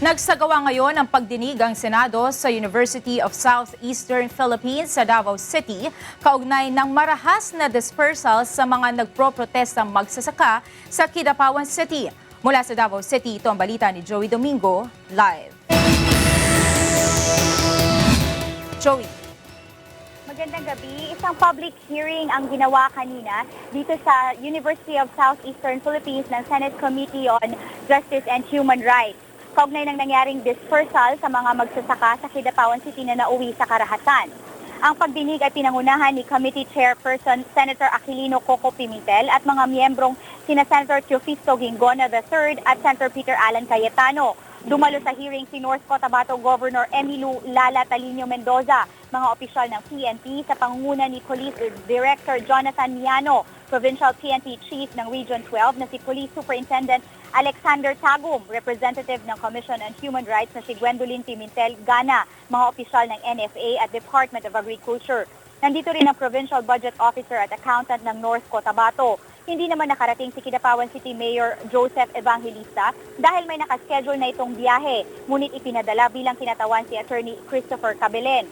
Nagsagawa ngayon ang pagdinig ang Senado sa University of Southeastern Philippines sa Davao City kaugnay ng marahas na dispersal sa mga nagpro-protestang magsasaka sa Kidapawan City. Mula sa Davao City, ito ang balita ni Joey Domingo, live. Joey. Magandang gabi. Isang public hearing ang ginawa kanina dito sa University of Southeastern Philippines ng Senate Committee on Justice and Human Rights. Kaugnay ng nangyaring dispersal sa mga magsasaka sa Kidapawan City na nauwi sa karahasan. Ang pagdinig ay pinangunahan ni Committee Chairperson Senator Aquilino Coco Pimentel at mga miyembrong sina Senator Teofisto Ginggona III at Senator Peter Alan Cayetano. Dumalo sa hearing si North Cotabato Governor Emilu Lala Talino Mendoza, mga opisyal ng PNP sa pangunguna ni Police Director Jonathan Miano, Provincial PNP Chief ng Region 12 na si Police Superintendent Alexander Tagum, Representative ng Commission on Human Rights na si Gwendolyn Pimentel Gana, mga opisyal ng NFA at Department of Agriculture. Nandito rin ang Provincial Budget Officer at Accountant ng North Cotabato. Hindi naman nakarating si Kidapawan City Mayor Joseph Evangelista dahil may nakaschedule na itong biyahe, ngunit ipinadala bilang kinatawan si Attorney Christopher Cabelen.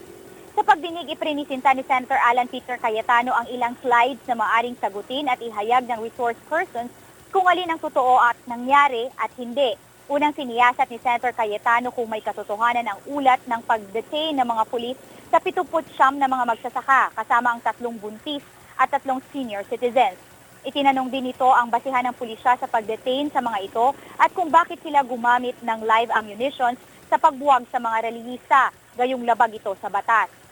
Sa pagdinig, iprinisinta ni Senator Alan Peter Cayetano ang ilang slides na maaring sagutin at ihayag ng resource persons kung alin ang totoo at nangyari at hindi. Unang siniyasat ni Senator Cayetano kung may katotohanan ang ulat ng pag-detain ng mga pulis sa 79 na mga magsasaka kasama ang 3 buntis at 3 senior citizens. Itinanong din ito ang basihan ng pulisya sa pag-detain sa mga ito at kung bakit sila gumamit ng live ammunitions sa pagbuwag sa mga relihista, gayong labag ito sa batas.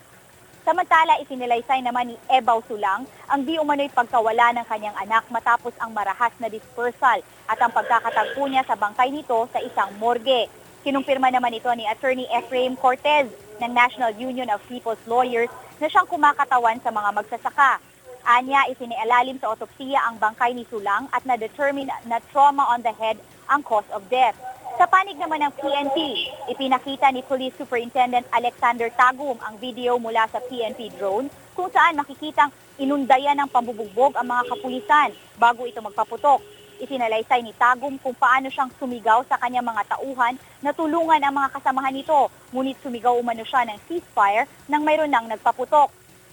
Samantala, isinilaysay naman ni Ebaw Sulang ang di umano'y pagkawala ng kanyang anak matapos ang marahas na dispersal at ang pagkakatagpo niya sa bangkay nito sa isang morgue. Kinumpirma naman ito ni Attorney Efraim Cortez ng National Union of People's Lawyers na siyang kumakatawan sa mga magsasaka. Anya, isinialalim sa otopsiya ang bangkay ni Sulang at na-determine na trauma on the head ang cause of death. Sa panig naman ng PNP, ipinakita ni Police Superintendent Alexander Tagum ang video mula sa PNP drone kung saan makikitang inundayan ng pambubugbog ang mga kapulisan bago ito magpaputok. Isinalaysay ni Tagum kung paano siyang sumigaw sa kanyang mga tauhan na tulungan ang mga kasamahan nito, ngunit sumigaw umano siya ng ceasefire nang mayroon nang nagpaputok.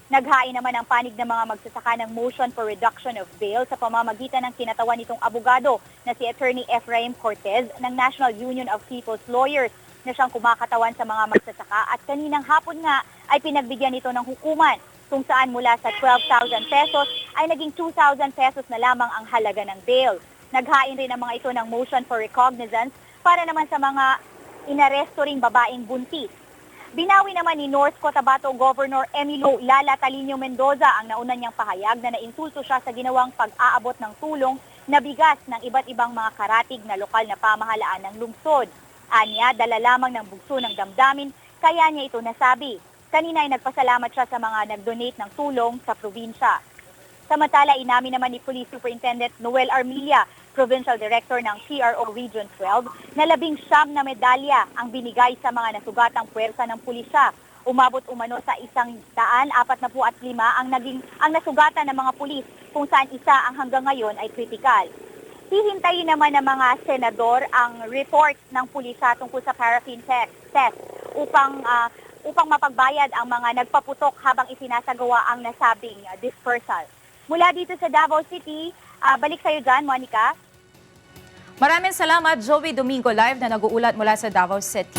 Naghain naman ang panig ng mga magsasaka ng motion for reduction of bail sa pamamagitan ng kinatawan nitong abogado na si Attorney Efraim Cortez ng National Union of People's Lawyers na siyang kumakatawan sa mga magsasaka at kaninang hapon nga ay pinagbigyan ito ng hukuman kung saan mula sa 12,000 pesos ay naging 2,000 pesos na lamang ang halaga ng bail. Naghain rin ang mga ito ng motion for recognizance para naman sa mga inaresto ring babaeng buntis. Binawi naman ni North Cotabato Governor Emilu Lala Talino Mendoza ang nauna niyang pahayag na nainsulto siya sa ginawang pag-aabot ng tulong na bigas ng iba't ibang mga karatig na lokal na pamahalaan ng lungsod. Anya, dala lamang ng bugso ng damdamin, kaya niya ito nasabi. Kanina ay nagpasalamat siya sa mga nag-donate ng tulong sa probinsya. Samantala, inamin naman ni Police Superintendent Noel Armilla, Provincial Director ng PRO Region 12, na 19 na medalya ang binigay sa mga nasugatang puwersa ng pulisya. Umabot umano sa 145 ang nasugatan ng mga pulis, kung saan isa ang hanggang ngayon ay kritikal. Hihintayin naman ng mga senador ang report ng pulisya tungkol sa paraffin test upang mapagbayad ang mga nagpaputok habang isinasagawa ang nasabing dispersal. Mula dito sa Davao City, balik sa'yo dyan, Monica. Maraming salamat, Joey Domingo Live na nag-uulat mula sa Davao City.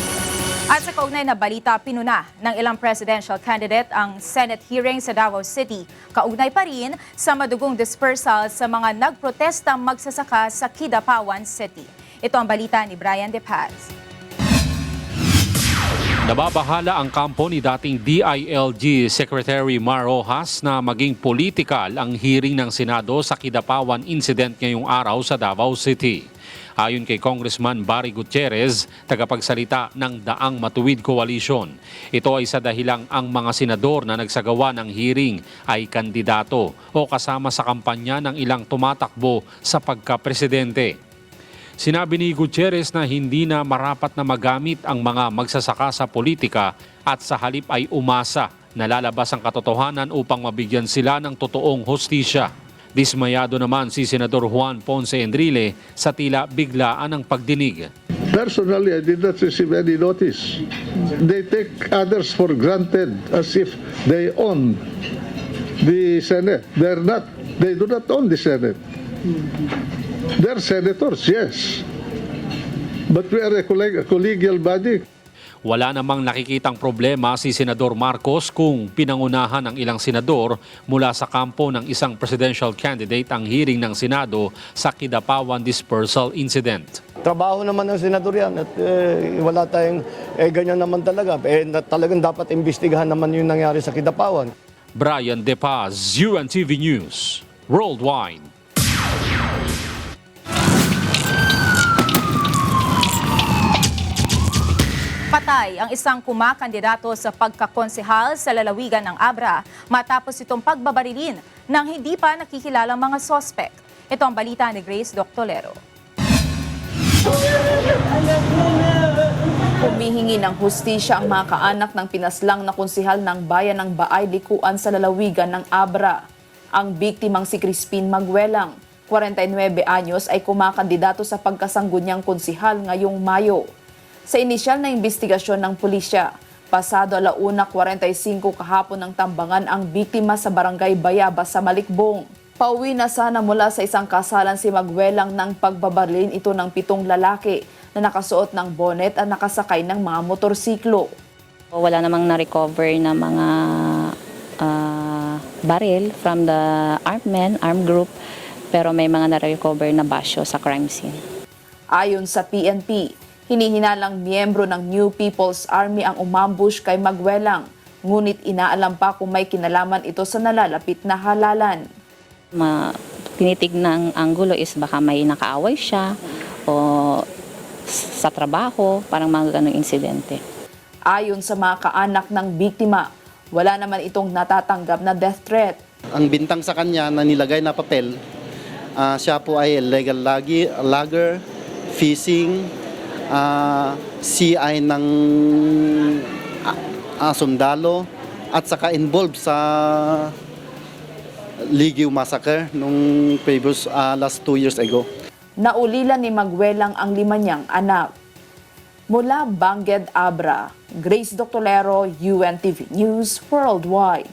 At sa kaugnay na balita, pinuna ng ilang presidential candidate ang Senate hearing sa Davao City. Kaugnay pa rin sa madugong dispersal sa mga nagprotestang magsasaka sa Kidapawan City. Ito ang balita ni Brian De Paz. Nababahala ang kampo ni dating DILG Secretary Mar Rojas na maging political ang hearing ng Senado sa Kidapawan incident ngayong araw sa Davao City. Ayon kay Congressman Barry Gutierrez, tagapagsalita ng Daang Matuwid Coalition, ito ay sa dahilang ang mga senador na nagsagawa ng hearing ay kandidato o kasama sa kampanya ng ilang tumatakbo sa pagka-presidente. Sinabi ni Gutierrez na hindi na marapat na magamit ang mga magsasaka sa politika at sa halip ay umasa na lalabas ang katotohanan upang mabigyan sila ng totoong hustisya. Dismayado naman si Senador Juan Ponce Enrile sa tila biglaan ng pagdinig. Personally, I did not receive any notice. They take others for granted as if they own the Senate. They do not own the Senate. They're senators, yes. But we are a collegial body. Wala namang nakikitang problema si Senador Marcos kung pinangunahan ng ilang senador mula sa kampo ng isang presidential candidate ang hearing ng Senado sa Kidapawan dispersal incident. Trabaho naman ng senador yan at wala tayong ganyan naman talaga. Talagang dapat imbestigahan naman yung nangyari sa Kidapawan. Brian De Paz, UNTV News, Worldwide. Patay ang isang kumakandidato sa pagkakonsehal sa lalawigan ng Abra matapos itong pagbabarilin ng hindi pa nakikilalang mga sospek. Ito ang balita ni Grace Doctolero. Humihingi ng hustisya ang mga kaanak ng pinaslang na konsehal ng bayan ng Baay Likuan sa lalawigan ng Abra. Ang biktimang si Crispin Maguelang, 49 anyos, ay kumakandidato sa pagkasangguniang konsehal ngayong Mayo. Sa inisyal na investigasyon ng pulisya, pasado 1:45 kahapon ng tambangan ang biktima sa barangay Bayabas sa Malikbong. Pauwi na sana mula sa isang kasalan si Maguelang nang pagbabarilin ito ng 7 lalaki na nakasuot ng bonnet at nakasakay ng mga motorsiklo. Wala namang na-recover na mga baril from the armed group, pero may mga na-recover na basyo sa crime scene. Ayon sa PNP, hinihinalang miyembro ng New People's Army ang umambush kay Maguelang, ngunit inaalam pa kung may kinalaman ito sa nalalapit na halalan. Tinitig ng anggulo is baka may nakaaway siya o sa trabaho, parang mga ganong insidente. Ayon sa mga kaanak ng biktima, wala naman itong natatanggap na death threat. Ang bintang sa kanya na nilagay na papel, siya po ay illegal logger, fishing, CI ng sundalo at saka involved sa Ligiw Massacre nung previous last 2 years ago. Naulilan ni Maguelang ang 5 niyang anak. Mula Bangged, Abra, Grace Doctolero, UNTV News Worldwide.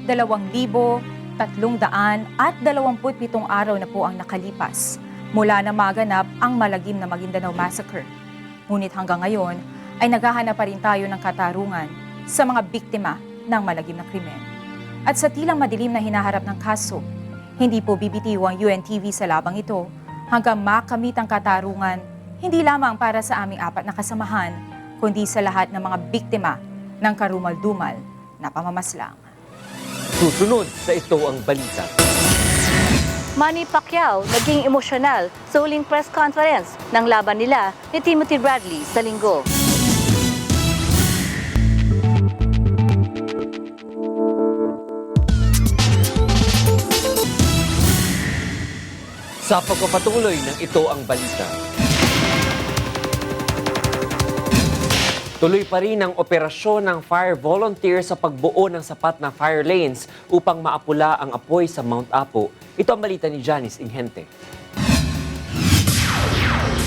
Dalawang 327 araw na po ang nakalipas mula na maganap ang malagim na Maguindanao Massacre. Ngunit hanggang ngayon ay naghahanap pa rin tayo ng katarungan sa mga biktima ng malagim na krimen. At sa tilang madilim na hinaharap ng kaso, Hindi po bibitiw ang UNTV sa labang ito hanggang makamit ang katarungan, hindi lamang para sa aming 4 na kasamahan, kundi sa lahat ng mga biktima ng karumal-dumal na pamamaslang. Susunod sa Ito ang Balita. Manny Pacquiao naging emosyonal sa huling press conference ng laban nila ni Timothy Bradley sa Linggo. Sa pagpapatuloy ng Ito ang Balita. Tuloy pa rin ang operasyon ng fire volunteer sa pagbuo ng sapat na fire lanes upang maapula ang apoy sa Mount Apo. Ito ang balita ni Janice Inghente.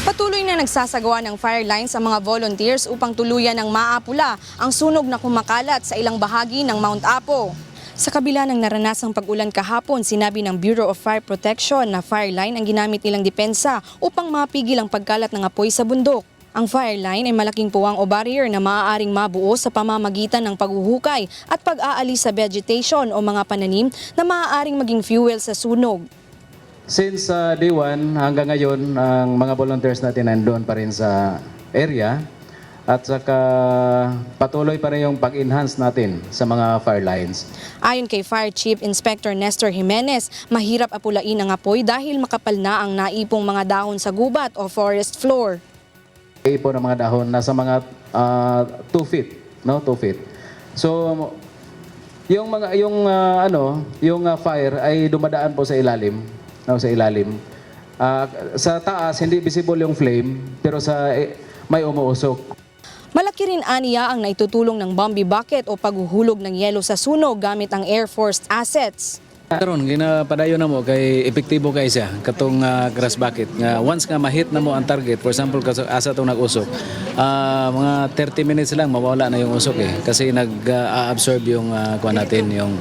Patuloy na nagsasagawa ng fire lines ang mga volunteers upang tuluyan ng maapula ang sunog na kumakalat sa ilang bahagi ng Mount Apo. Sa kabila ng naranasang pag-ulan kahapon, sinabi ng Bureau of Fire Protection na fire line ang ginamit nilang depensa upang mapigil ang pagkalat ng apoy sa bundok. Ang fire line ay malaking puwang o barrier na maaaring mabuo sa pamamagitan ng paghuhukay at pag-aalis sa vegetation o mga pananim na maaaring maging fuel sa sunog. Since day 1 hanggang ngayon, ang mga volunteers natin nandoon pa rin sa area at saka patuloy pa rin yung pag-enhance natin sa mga fire lines. Ayon kay Fire Chief Inspector Nestor Jimenez, mahirap apulain ang apoy dahil makapal na ang naipong mga dahon sa gubat o forest floor. Ipo ng mga dahon nasa mga 2 feet, no? 2 feet. So yung fire ay dumadaan po sa ilalim, no, sa ilalim. Sa taas hindi visible yung flame pero may umuusok. Malaki rin aniya ang naitutulong ng Bombi Bucket o paghuhulog ng yelo sa sunog gamit ang Air Force assets. Karon ginapadayon na mo kay epektibo kay siya katong grass bucket nga once nga ma-hit na mo ang target, for example asa tong nag-usok, mga 30 minutes lang mawala na yung usok kasi nag-absorb yung yung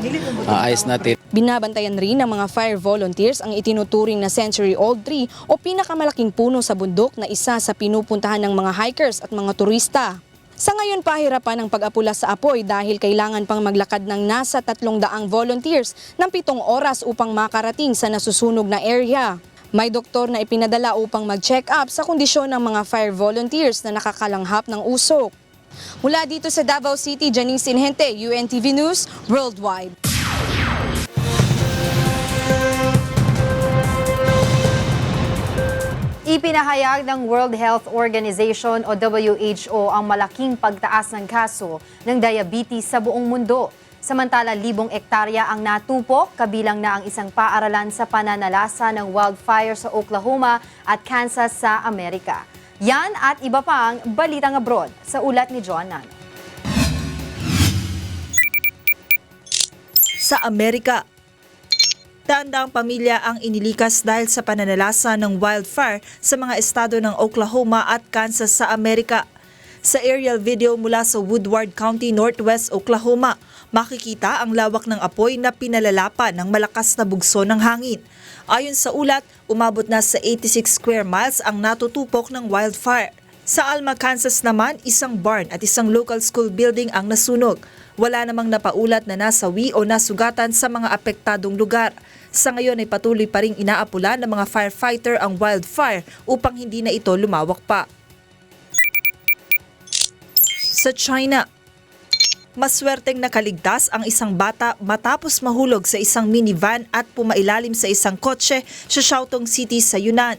ice natin. Binabantayan rin ng mga fire volunteers ang itinuturing na century-old tree o pinakamalaking puno sa bundok na isa sa pinupuntahan ng mga hikers at mga turista. Sa ngayon, pahirapan ang pag-apula sa apoy dahil kailangan pang maglakad ng nasa 300 volunteers ng 7 oras upang makarating sa nasusunog na area. May doktor na ipinadala upang mag-check up sa kondisyon ng mga fire volunteers na nakakalanghap ng usok. Mula dito sa Davao City, Janice Inghente, UNTV News Worldwide. Ipinahayag ng World Health Organization o WHO ang malaking pagtaas ng kaso ng diabetes sa buong mundo. Samantala, 1,000 ektarya ang natupok, kabilang na ang isang paaralan sa pananalasa ng wildfire sa Oklahoma at Kansas sa Amerika. Yan at iba pang balitang abroad sa ulat ni Joan Nano. Sa Amerika, daang pamilya ang inilikas dahil sa pananalasa ng wildfire sa mga estado ng Oklahoma at Kansas sa Amerika. Sa aerial video mula sa Woodward County, Northwest Oklahoma, makikita ang lawak ng apoy na pinalalapan ng malakas na bugso ng hangin. Ayon sa ulat, umabot na sa 86 square miles ang natutupok ng wildfire. Sa Alma, Kansas naman, isang barn at isang local school building ang nasunog. Wala namang napaulat na nasawi o nasugatan sa mga apektadong lugar. Sa ngayon ay patuloy pa ring inaapula ng mga firefighter ang wildfire upang hindi na ito lumawak pa. Sa China, maswerteng nakaligtas ang isang bata matapos mahulog sa isang minivan at pumailalim sa isang kotse sa Shaotong City sa Yunnan.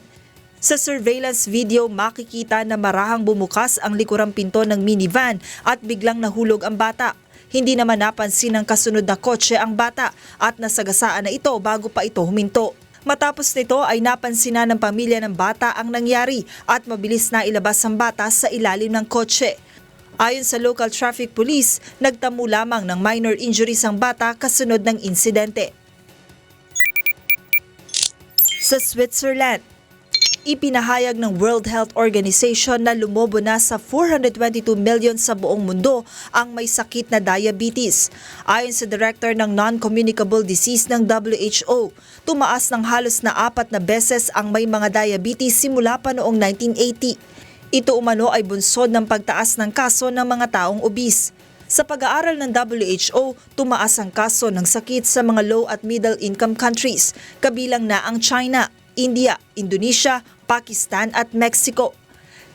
Sa surveillance video, makikita na marahang bumukas ang likurang pinto ng minivan at biglang nahulog ang bata. Hindi naman napansin ng kasunod na kotse ang bata at nasagasaan na ito bago pa ito huminto. Matapos nito ay napansin na ng pamilya ng bata ang nangyari at mabilis na ilabas ang bata sa ilalim ng kotse. Ayon sa local traffic police, nagtamo lamang ng minor injuries ang bata kasunod ng insidente. Sa Switzerland, ipinahayag ng World Health Organization na lumobo na sa 422 million sa buong mundo ang may sakit na diabetes. Ayon sa director ng non-communicable disease ng WHO, tumaas ng halos na 4 na beses ang may mga diabetes simula pa noong 1980. Ito umano ay bunsod ng pagtaas ng kaso ng mga taong obese. Sa pag-aaral ng WHO, tumaas ang kaso ng sakit sa mga low at middle income countries, kabilang na ang China, India, Indonesia, Pakistan at Mexico.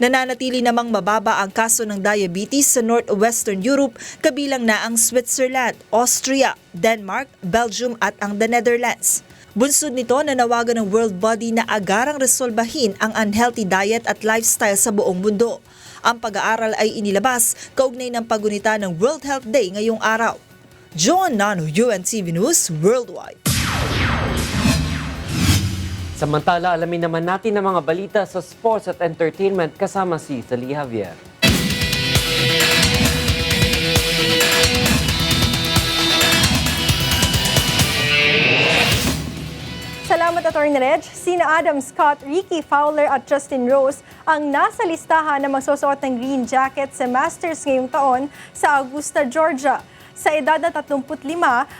Nananatili namang mababa ang kaso ng diabetes sa Northwestern Europe, kabilang na ang Switzerland, Austria, Denmark, Belgium at ang the Netherlands. Bunsod nito, nanawagan ng World Body na agarang resolbahin ang unhealthy diet at lifestyle sa buong mundo. Ang pag-aaral ay inilabas kaugnay ng paggunita ng World Health Day ngayong araw. John Nano, UNTV News Worldwide. Samantala, alamin naman natin ang mga balita sa sports at entertainment kasama si Sally Javier. Salamat, Atty. Reg. Sina Adam Scott, Ricky Fowler at Justin Rose ang nasa listahan na magsusuot ng green jacket sa Masters ngayong taon sa Augusta, Georgia. Sa edad na 35,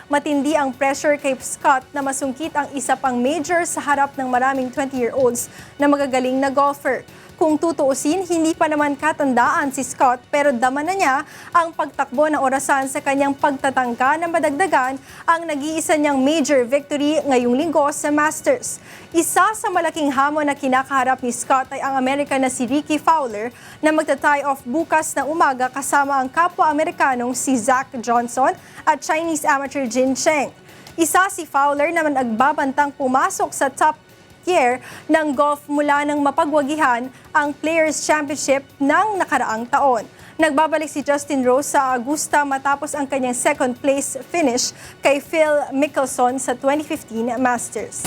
matindi ang pressure kay Scott na masungkit ang isa pang major sa harap ng maraming 20-year-olds na magagaling na golfer. Kung tutuusin, hindi pa naman katandaan si Scott pero dama na niya ang pagtakbo ng orasan sa kanyang pagtatangka na madagdagan ang nag-iisa niyang major victory ngayong linggo sa Masters. Isa sa malaking hamon na kinakaharap ni Scott ay ang American na si Ricky Fowler na magta-tie off bukas na umaga kasama ang kapwa-Amerikanong si Zach Johnson at Chinese amateur Jin Cheng. Isa si Fowler naman nagbabantang pumasok sa top year ng golf mula nang mapagwagihan ang Players Championship ng nakaraang taon. Nagbabalik si Justin Rose sa Augusta matapos ang kanyang second place finish kay Phil Mickelson sa 2015 Masters.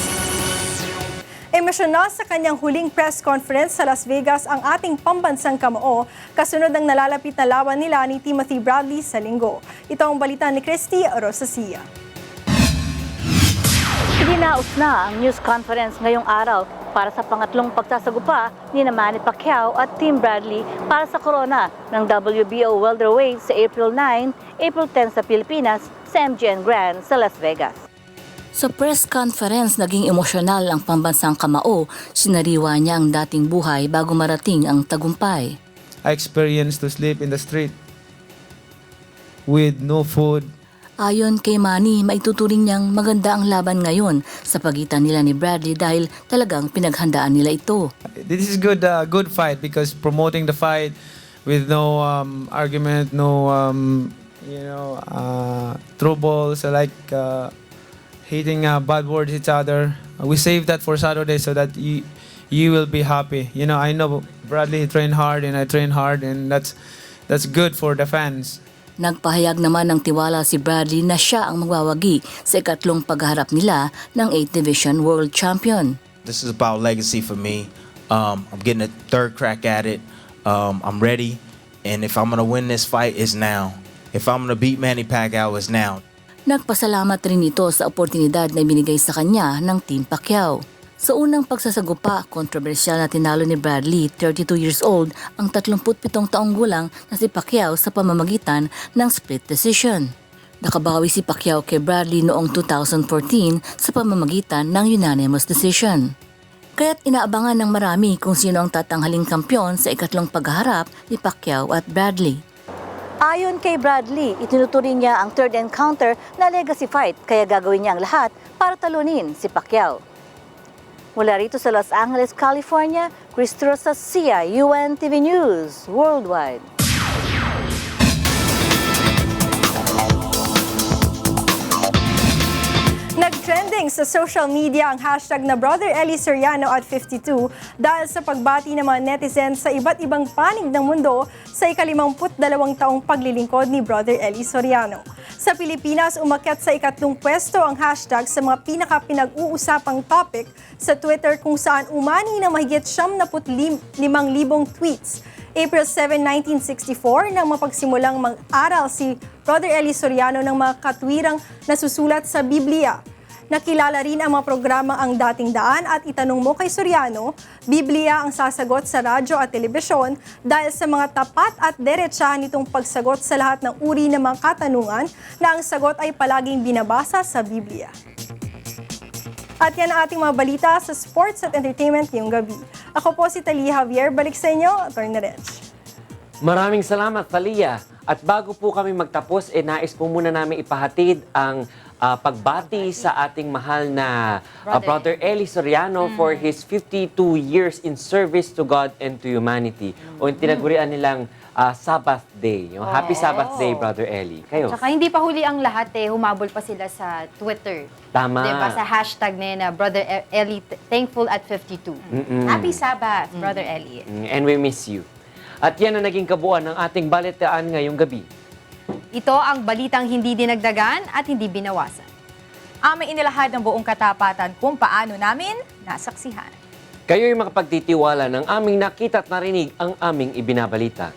Emosyonal sa kanyang huling press conference sa Las Vegas ang ating pambansang kamao kasunod ng nalalapit na laban nila ni Timothy Bradley sa linggo. Ito ang balita ni Christy Rosacilla. Idinaos na ang news conference ngayong araw para sa pangatlong pagsasagupa ni Manny Pacquiao at Tim Bradley para sa korona ng WBO welterweight sa April 9, April 10 sa Pilipinas sa MGM Grand sa Las Vegas. Sa press conference, naging emosyonal ang pambansang kamao. Sinariwa niya ang dating buhay bago marating ang tagumpay. I experienced to sleep in the street with no food. Ayon kay Manny, maituturing niyang maganda ang laban ngayon sa pagitan nila ni Bradley dahil talagang pinaghandaan nila ito. This is good fight because promoting the fight with no argument, no throw balls like hitting bad words each other. We save that for Saturday so that you will be happy. You know, I know Bradley trained hard and I trained hard and that's good for the fans. Nagpahayag naman ng tiwala si Bradley na siya ang magwawagi sa ikatlong pagharap nila ng 8th Division World Champion. This is about legacy for me. I'm getting a third crack at it. I'm ready. And if I'm going to win this fight, it's now. If I'm going to beat Manny Pacquiao, it's now. Nagpasalamat rin ito sa oportunidad na binigay sa kanya ng Team Pacquiao. Sa unang pagsasagupa, kontrobersyal na tinalo ni Bradley, 32 years old, ang 37 taong gulang na si Pacquiao sa pamamagitan ng split decision. Nakabawi si Pacquiao kay Bradley noong 2014 sa pamamagitan ng unanimous decision. Kaya't inaabangan ng marami kung sino ang tatanghaling kampyon sa ikatlong pagharap ni Pacquiao at Bradley. Ayon kay Bradley, itinuturing niya ang third encounter na legacy fight kaya gagawin niya ang lahat para talunin si Pacquiao. Mula rito sa Los Angeles, California, Christy Rosacilla, UNTV News Worldwide. Nag-trending sa social media ang hashtag na Brother Eli Soriano at 52 dahil sa pagbati ng mga netizens sa iba't ibang panig ng mundo sa ika-52 taong paglilingkod ni Brother Eli Soriano. Sa Pilipinas, umakyat sa ikatlong pwesto ang hashtag sa mga pinaka-pinag-uusapang topic sa Twitter kung saan umani ng mahigit 75,000 tweets. April 7, 1964, nang mapagsimulang mag-aral si Brother Eli Soriano ng mga katwirang nasusulat sa Biblia. Nakilala rin ang mga programa Ang Dating Daan at Itanong Mo kay Soriano, Biblia ang sasagot sa radyo at telebisyon dahil sa mga tapat at derechahan nitong pagsagot sa lahat ng uri ng mga katanungan na ang sagot ay palaging binabasa sa Biblia. At yan ang ating mga balita sa sports at entertainment ngayong gabi. Ako po si Sally Javier. Balik sa inyo, Atty. Reg. Maraming salamat, Thalia. At bago po kami magtapos, nais po muna namin ipahatid ang pagbati sa ating mahal na Brother Eli Soriano for his 52 years in service to God and to humanity. O yung tinagurian nilang Sabbath Day. Yung Happy Sabbath Day, Brother Eli. Kayo? Tsaka hindi pa huli ang lahat humabol pa sila sa Twitter. Tama. Diba? Sa hashtag na Brother Eli, thankful at 52. Happy Sabbath, Brother Eli. And we miss you. At yan ang naging kabuuan ng ating balitaan ngayong gabi. Ito ang balitang hindi dinagdagan at hindi binawasan. Aming inilahad ng buong katapatan kung paano namin nasaksihan. Kayo'y makapagtitiwala ng aming nakita at narinig ang aming ibinabalita.